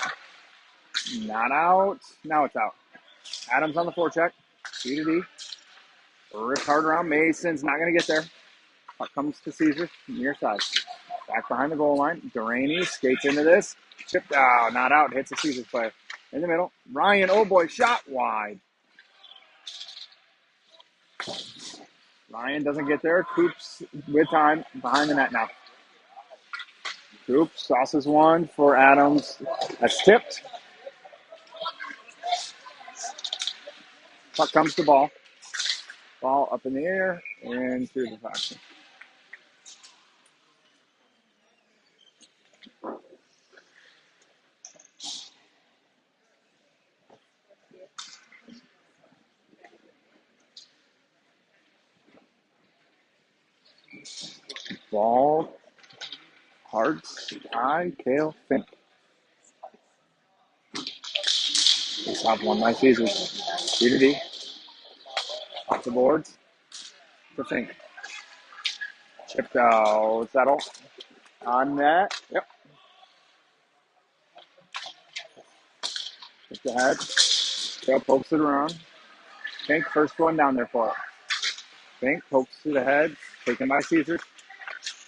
Not out. Now it's out. Adams on the forecheck. C to D. Ripped hard around. Mason's not going to get there. Puck comes to Caesar. Near side. Back behind the goal line. Delaney skates into this. Chipped out. Not out. Hits a Caesars player. In the middle. Ryan, oh boy, shot wide. Ryan doesn't get there. Coops with time. Behind the net now. Coops tosses one for Adams. That's tipped. Puck comes to ball. Ball up in the air and through the faction. Ball. Hearts. Eye. Kale. Fink. Face off one by Caesars. D to D. Off the boards. To Fink. Chipped out. Settle. On net. Yep. Just ahead. Kale pokes it around. Fink first one down there for it. Fink pokes to the head. Taken by Caesars.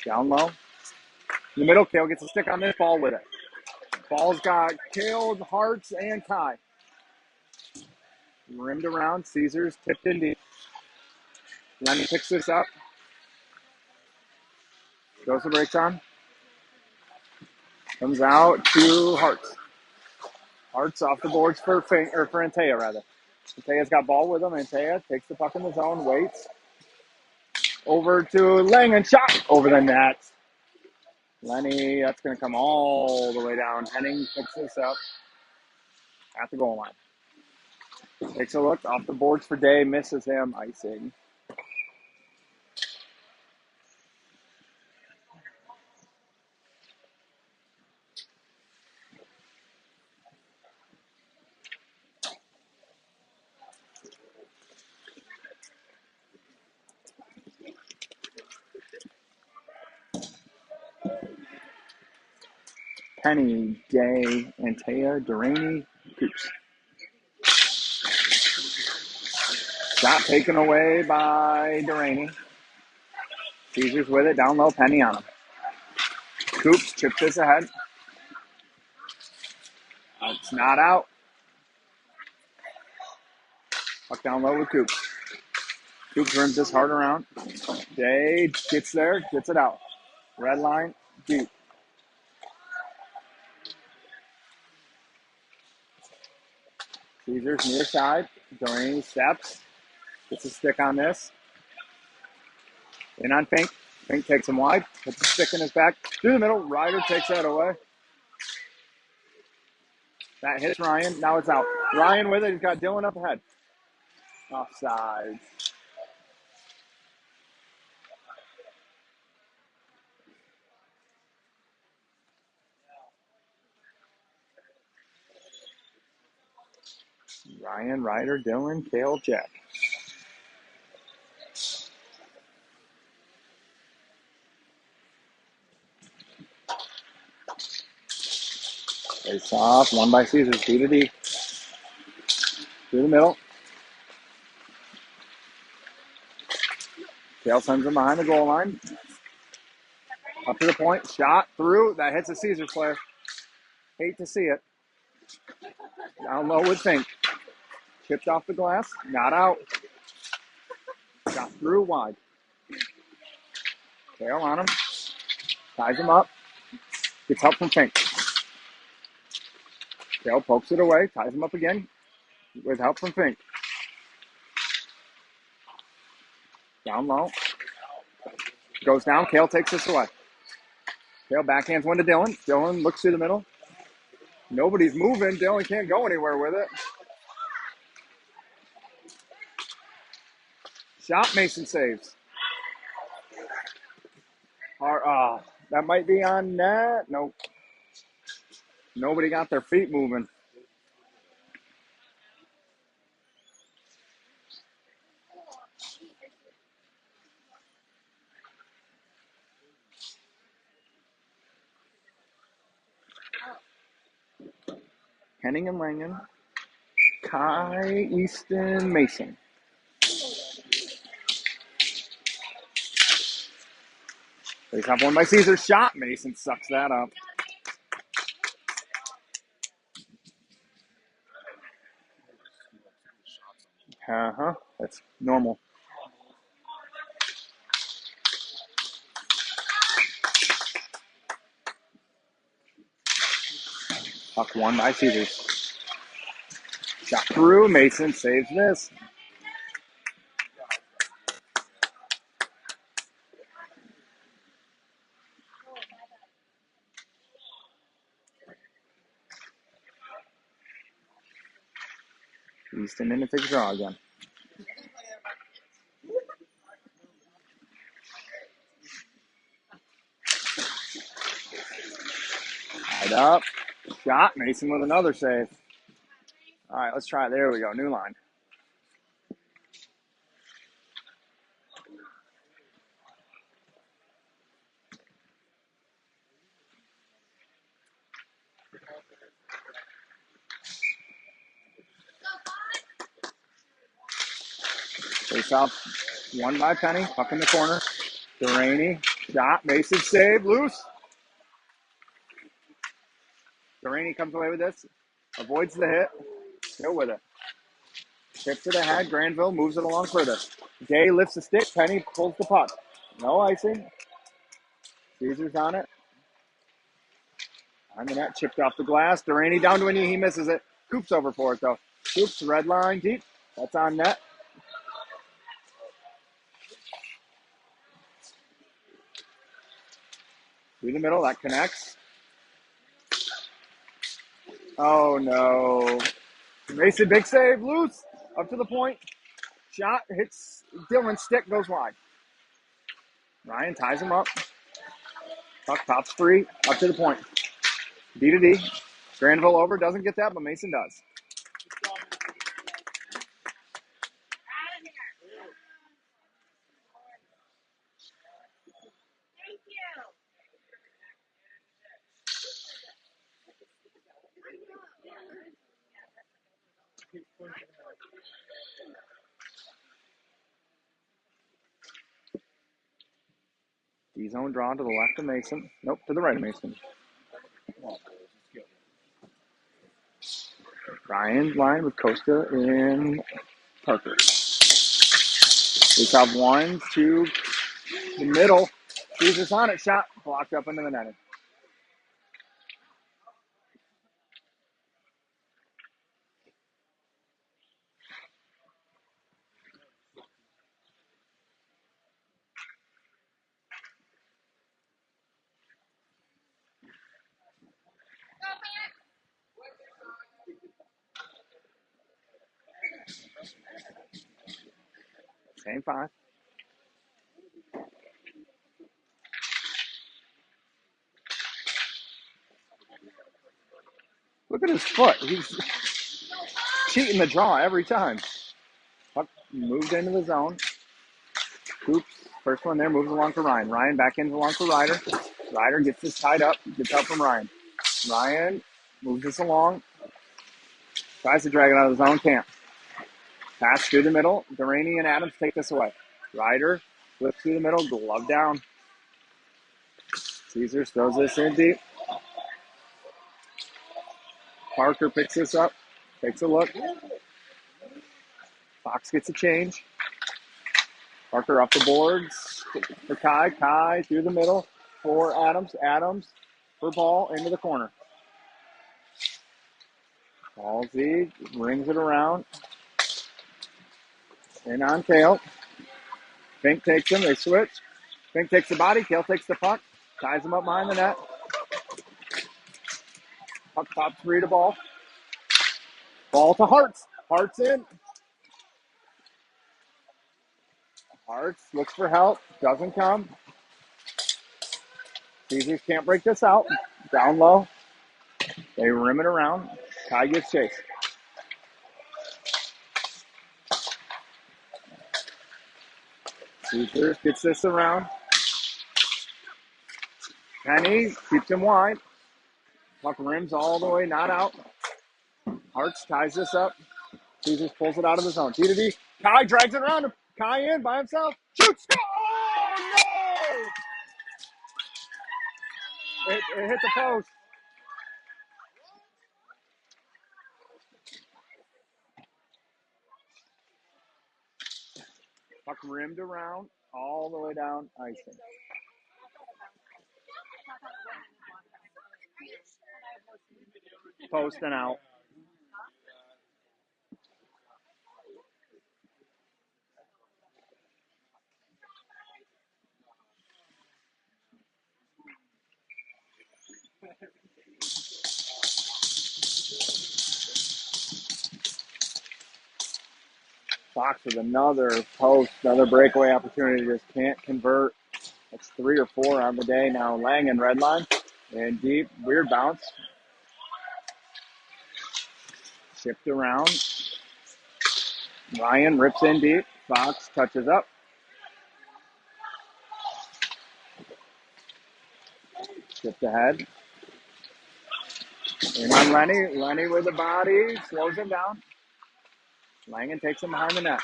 Down low. In the middle, Kale gets a stick on this ball with it. Ball's got Kale, Hearts, and Kai. Rimmed around. Caesars tipped in deep. Lenny picks this up. Goes the brakes on. Comes out to Hearts. Hearts off the boards for Antea, rather. Antea's got ball with him. Antea takes the puck in the zone, waits. Over to Langen, shot over the net. Lenny, that's going to come all the way down. Henning picks this up at the goal line. Takes a look off the boards for Day, misses him, icing. Penny, Day, Antea, Delaney, Coops. Shot taken away by Delaney. Caesars with it, down low, Penny on him. Coops chips this ahead. It's not out. Puck down low with Coops. Coops runs this hard around. Day gets there, gets it out. Red line, deep. Caesars near side. Delaney steps. Gets a stick on this. In on Fink. Fink takes him wide. Puts a stick in his back. Through the middle. Ryder takes that away. That hits Ryan. Now it's out. Ryan with it. He's got Dylan up ahead. Offside. Ryan, Ryder, Dylan, Kale, Jack. Face off, one by Caesars, D to D. Through the middle. Kale sends him behind the goal line. Up to the point, shot through. That hits a Caesars player. Hate to see it. Down low with Fink. Chipped off the glass, not out. Shot through wide. Kale on him. Ties him up. Gets help from Fink. Kale pokes it away. Ties him up again. With help from Fink. Down low. Goes down. Kale takes this away. Kale backhands one to Dylan. Dylan looks through the middle. Nobody's moving. Dylan can't go anywhere with it. Shot, Mason saves. That might be on net. Nope. Nobody got their feet moving. Henning and Langen. Kai, Easton, Mason. They have one by Caesar. Shot. Mason sucks that up. That's normal. Puck one by Caesars. Shot through. Mason saves this. Easton in to take a draw again. Tied up. Shot. Mason with another save. All right, let's try it. There we go. New line. Face off. One by Penny. Puck in the corner. Delaney. Shot. Mason save. Loose. Delaney comes away with this. Avoids the hit. Still with it. Tips to the head. Granville moves it along further. Day lifts the stick. Penny pulls the puck. No icing. Caesar's on it. On the net. Chipped off the glass. Delaney down to a knee. He misses it. Coops over for it, though. Coops, red line, deep. That's on net. Through the middle. That connects. Oh, no. Mason, big save. Loose. Up to the point. Shot. Hits Dylan's stick. Goes wide. Ryan ties him up. Puck pops free. Up to the point. D to D. Granville over. Doesn't get that, but Mason does. D-zone draw to the left of Mason. Nope, to the right of Mason. Ryan line with Costa and Parker. We have one, two, the middle. Jesus on it. Shot. Blocked up into the netting. Same five. Look at his foot. cheating the draw every time. Puck moved into the zone. Oops. First one there moves along for Ryan. Ryan back in along for Ryder. Ryder gets this tied up. Gets out from Ryan. Ryan moves this along. Tries to drag it out of the zone. Can't. Pass through the middle. Delaney and Adams take this away. Ryder flips through the middle. Glove down. Caesars throws this in deep. Parker picks this up. Takes a look. Fox gets a change. Parker off the boards for Kai. Kai through the middle for Adams. Adams for ball into the corner. Ball Z rings it around. In on Kale. Fink takes him. They switch. Fink takes the body. Kale takes the puck. Ties him up behind the net. Puck pops free to ball. Ball to Hartz. Hartz in. Hartz looks for help. Doesn't come. Caesars can't break this out. Down low. They rim it around. Kai gets chase. Caesars gets this around. Penny keeps him wide. Puck rims all the way, not out. Hartz ties this up. Caesars pulls it out of the zone. D to D. Kai drags it around him. Kai in by himself. Shoots. Oh, no! It hit the post. Puck rimmed around all the way down icing. Post and out. Fox with another post, another breakaway opportunity. Just can't convert. That's 3 or 4 on the day now. Lang and red line. And deep, weird bounce. Shipped around. Ryan rips in deep. Fox touches up. Shipped ahead. In on Lenny. Lenny with the body. Slows him down. Langen takes him behind the net.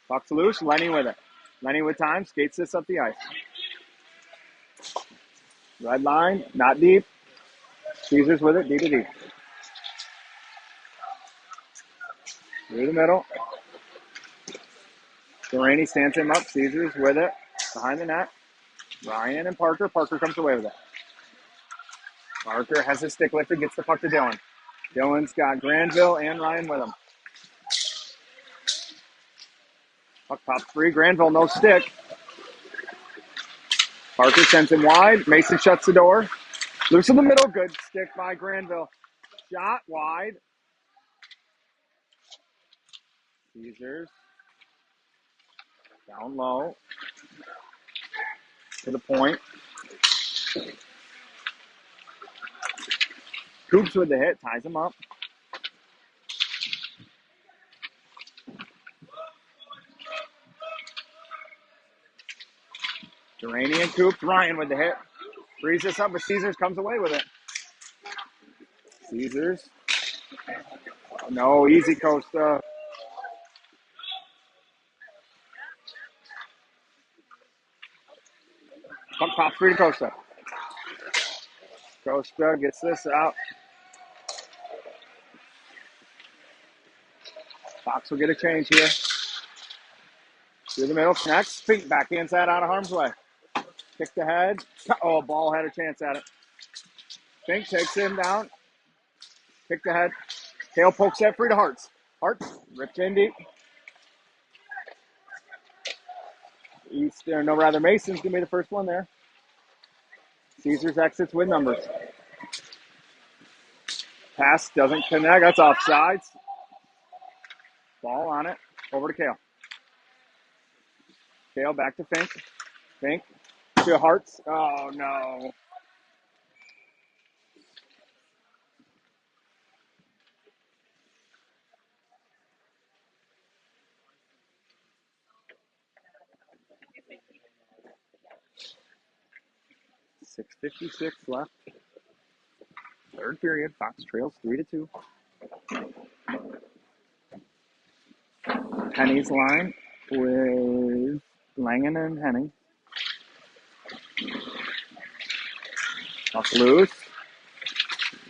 Puck's loose. Lenny with it. Lenny with time. Skates this up the ice. Red line. Not deep. Caesars with it. D to D. Through the middle. Delaney stands him up. Caesars with it. Behind the net. Ryan and Parker. Parker comes away with it. Parker has his stick lifted. Gets the puck to Dylan. Dylan's got Granville and Ryan with him. Puck pops free. Granville, no stick. Parker sends him wide. Mason shuts the door. Loose in the middle. Good stick by Granville. Shot wide. Caesars. Down low. To the point. Coops with the hit. Ties him up. Durrani and Coops. Ryan with the hit. Frees this up, but Caesars comes away with it. Caesars. No, easy Costa. Puck pops free to Costa. Costa gets this out. Fox will get a change here. Through the middle, connects. Feet back inside, out of harm's way. Kicked ahead. Oh, ball had a chance at it. Fink takes him down. Kicked ahead. Tail pokes that free to Hartz. Hartz ripped in deep. Mason's going to be the first one there. Caesars exits with numbers. Pass doesn't connect. That's offsides. Ball on it. Over to Kale. Kale back to Fink. Fink to Hartz. Oh, no. 6:56 left. Third period. Fox trails 3-2. Penny's line with Langen and Henning. Puck loose.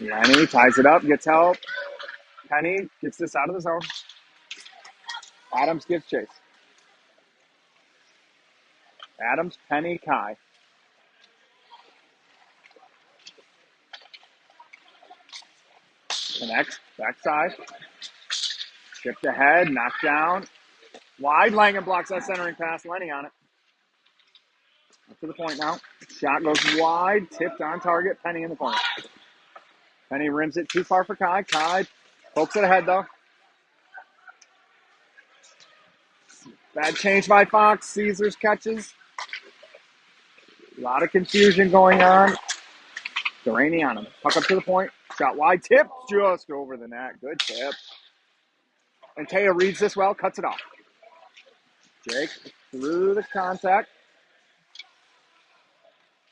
Lenny ties it up, gets help. Penny gets this out of the zone. Adams gives chase. Adams, Penny, Kai. Connects, backside. Chipped ahead, knocked down. Wide, Langen blocks that centering pass. Lenny on it. Up to the point now. Shot goes wide, tipped on target. Penny in the corner. Penny rims it too far for Kai. Kai pokes it ahead though. Bad change by Fox. Caesars catches. A lot of confusion going on. Delaney on him. Puck up to the point. Shot wide. Tip just over the net. Good tip. And Taya reads this well. Cuts it off. Jake through the contact.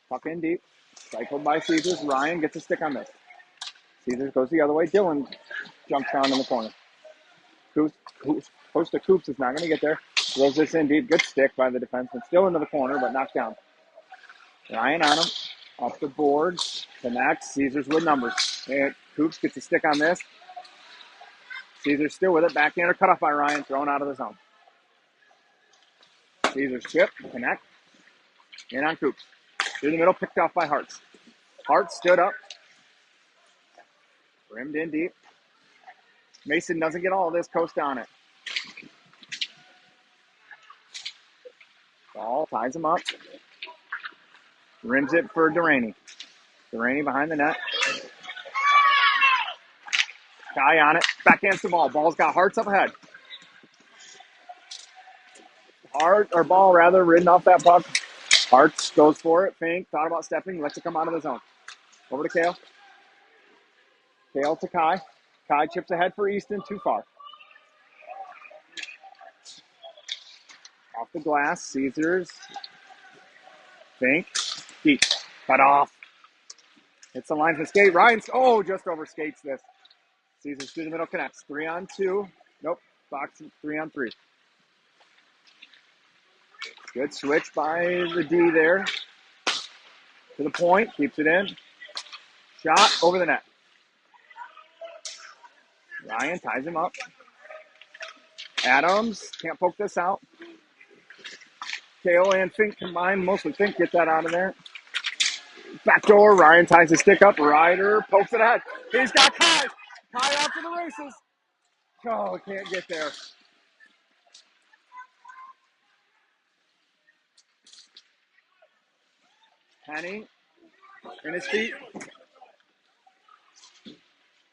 Puck in deep. Cycled by Caesars. Ryan gets a stick on this. Caesars goes the other way. Dylan jumps down in the corner. Costa Coops is not going to get there. Throws this in deep. Good stick by the defenseman. Still into the corner, but knocked down. Ryan on him. Off the board. Connects. Caesars with numbers. And Coops gets a stick on this. Caesars still with it. Backhander cut off by Ryan. Thrown out of the zone. Caesars chip. Connect. In on Coops. Through the middle. Picked off by Hartz. Hartz stood up. Rimmed in deep. Mason doesn't get all of this. Coast on it. Ball ties him up. Rims it for Delaney. Delaney behind the net. Guy on it. Backhands the ball. Ball's got Hartz up ahead. Ball rather, ridden off that puck. Hartz goes for it. Fink. Thought about stepping. Lets it come out of the zone. Over to Kale. Kale to Kai. Kai chips ahead for Easton. Too far. Off the glass. Caesars. Fink. Deep. Cut off. Hits the line for skate. Ryan's, just over skates this. Caesars through the middle connects. 3-on-2. Nope. Fox 3-on-3. Good switch by the D there. To the point. Keeps it in. Shot over the net. Ryan ties him up. Adams can't poke this out. Kale and Fink combined. Mostly Fink get that out of there. Backdoor. Ryan ties his stick up. Ryder pokes it ahead. He's got Kai. Kai out to the races. Oh, can't get there. Penny in his feet.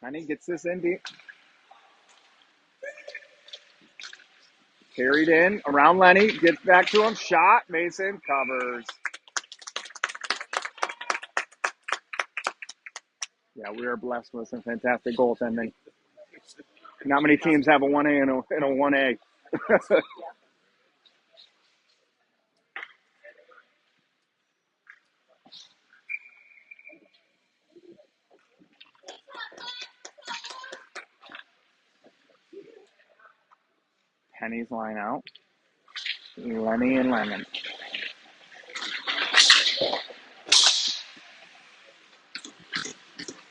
Penny gets this in deep. Carried in around Lenny. Gets back to him. Shot. Mason covers. Yeah, we are blessed with some fantastic goaltending. Not many teams have a 1A and a 1A. Penny's line out. Lenny and Lemon.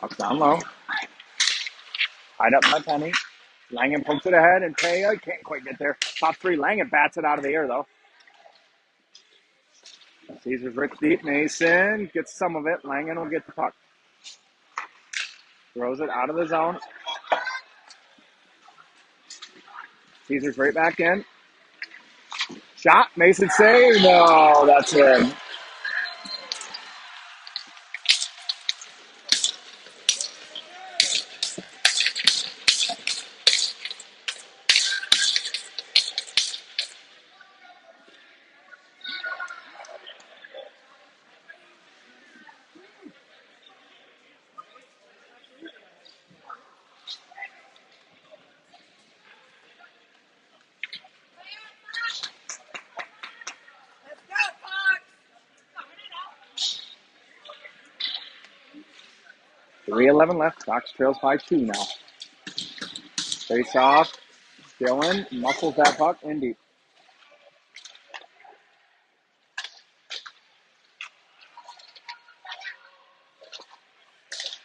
Up down low. Tied up by Penny. Langen pokes it ahead, and Taya can't quite get there. Top three. Langen bats it out of the air, though. Caesars rips deep. Mason gets some of it. Langen will get the puck. Throws it out of the zone. Caesars right back in. Shot. Mason save. No, that's in. 3:11 left. Sox trails by 2 now. Face off. Dylan muscles that puck in deep.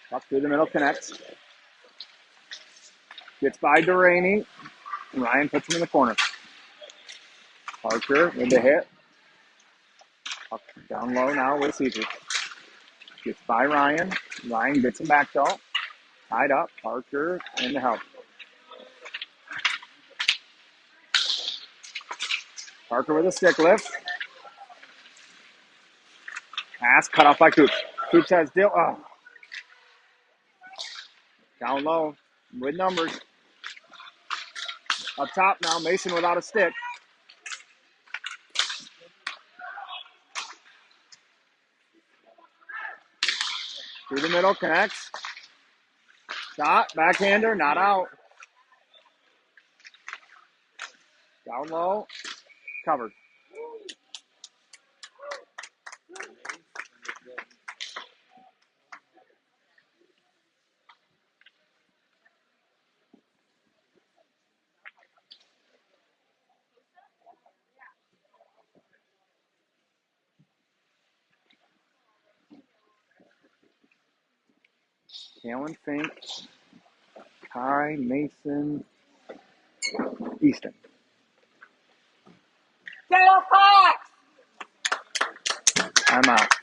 Puck through the middle, connects. Gets by Duraney. Ryan puts him in the corner. Parker with the hit. Puck down low now with Caesar. Gets by Ryan. Ryan gets him back though. Tied up. Parker in the help. Parker with a stick lift. Pass cut off by Coops. Coops has Dill. Oh. Down low with numbers. Up top now. Mason without a stick. Through the middle. Connects. Shot. Backhander. Not out. Down low. Covered. Kalen Fink. Kai, Mason, Easton. Taylor Fox! I'm out.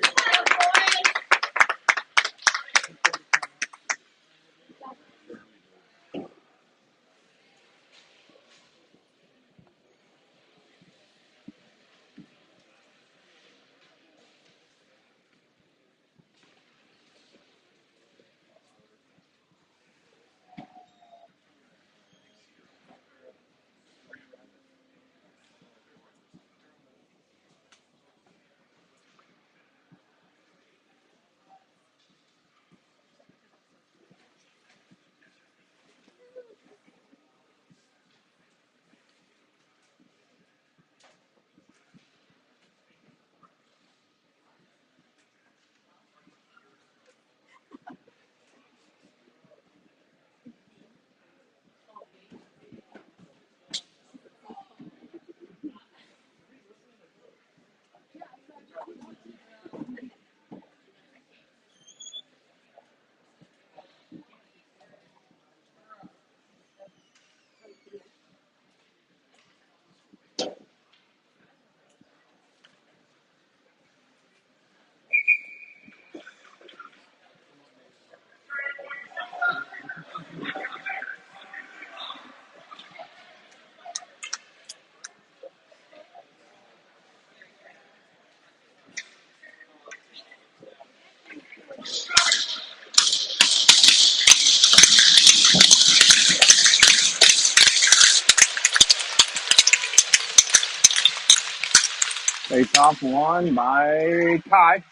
Face off one by Kai.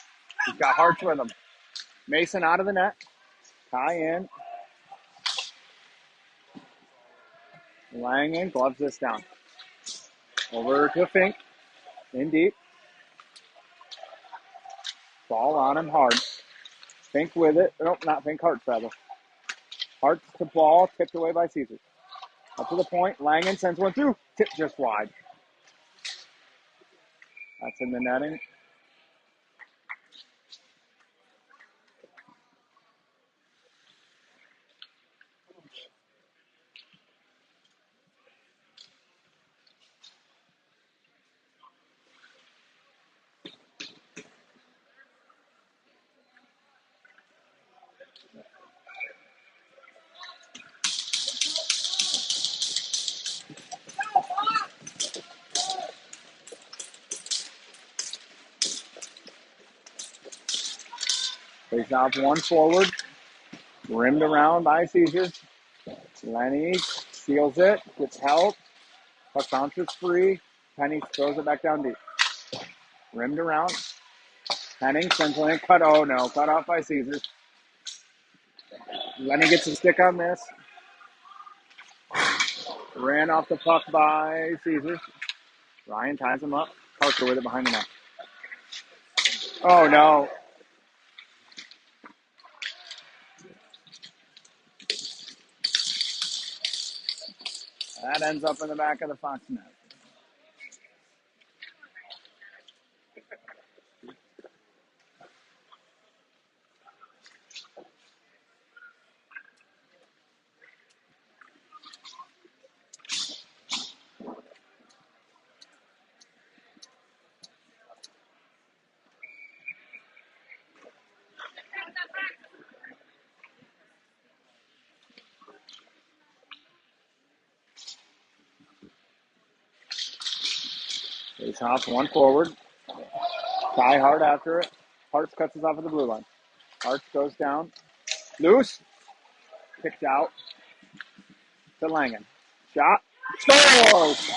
He's got Harts with him. Mason out of the net. Kai in. Lang in. Gloves this down. Over to Fink. In deep. Ball on him hard. Fink with it. Nope, not Fink. Harts rather. Harts to ball. Tipped away by Caesar. Up to the point. Langen sends one through. Tip just wide. That's in the netting. Face off one forward. Rimmed around by Caesar. Lenny steals it. Gets help. Puck bounces free. Penny throws it back down deep. Rimmed around. Henning sends one in. Cut. Oh no. Cut off by Caesar. Lenny gets a stick on this. Ran off the puck by Caesar. Ryan ties him up. Parker with it behind the net. Oh no. That ends up in the back of the Fox net. Face off, one forward. Tie hard after it. Hartz cuts us off at the blue line. Hartz goes down. Loose. Kicked out to Langen. Shot. Scores!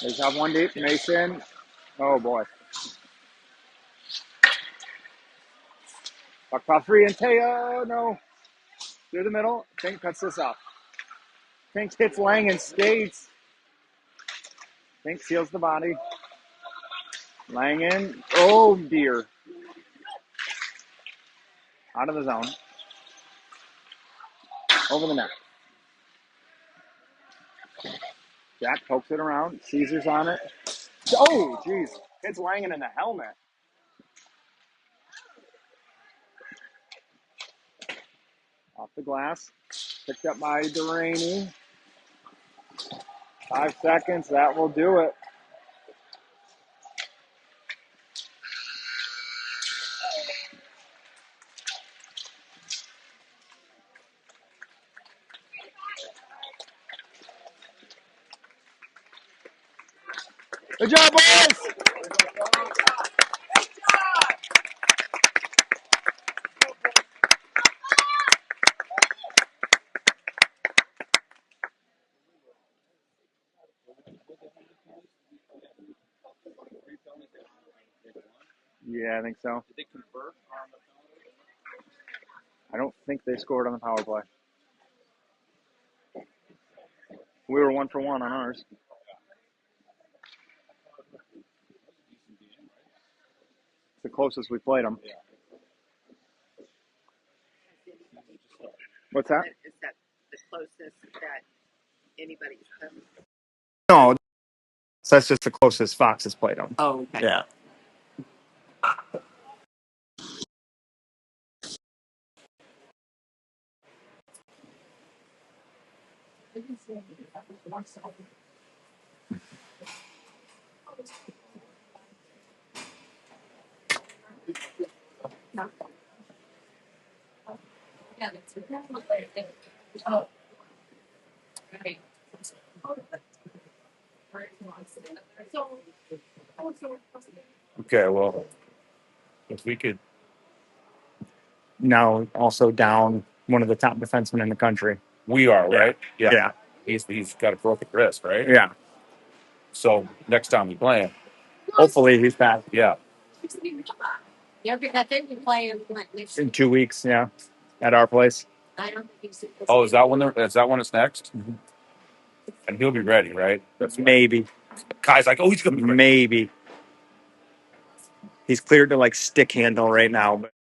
They have one deep. Mason. Oh, boy. Puck top three, and Teo, no. Through the middle. Fink cuts this off. Fink hits Langen, skates. Fink seals the body. Langen. Oh, dear. Out of the zone. Over the net. Jack pokes it around. Caesar's on it. Oh, jeez. Hits Langen in the helmet. Off the glass. Picked up by Delaney. 5 seconds. That will do it. Good job, boys! Yeah, I think so. Did they convert on the I don't think they scored on the power play. We were 1 for 1 on ours. It's the closest we played them. What's that? Is that the closest that anybody's come? No, so that's just the closest Fox has played them. Oh, okay. Yeah. Okay, well, if we could, Now also down one of the top defensemen in the country. we are right. Yeah, Yeah. he's got a broken wrist, right? Yeah. So next time we play him, Hopefully he's back yeah, Yeah, because I think we play him like next. in 2 weeks. Yeah. At our place. I don't think he's. oh, is that when it's next? And he'll be ready, right? Maybe. Kai's like, oh, he's gonna be ready. Maybe. He's cleared to like stick handle right now, but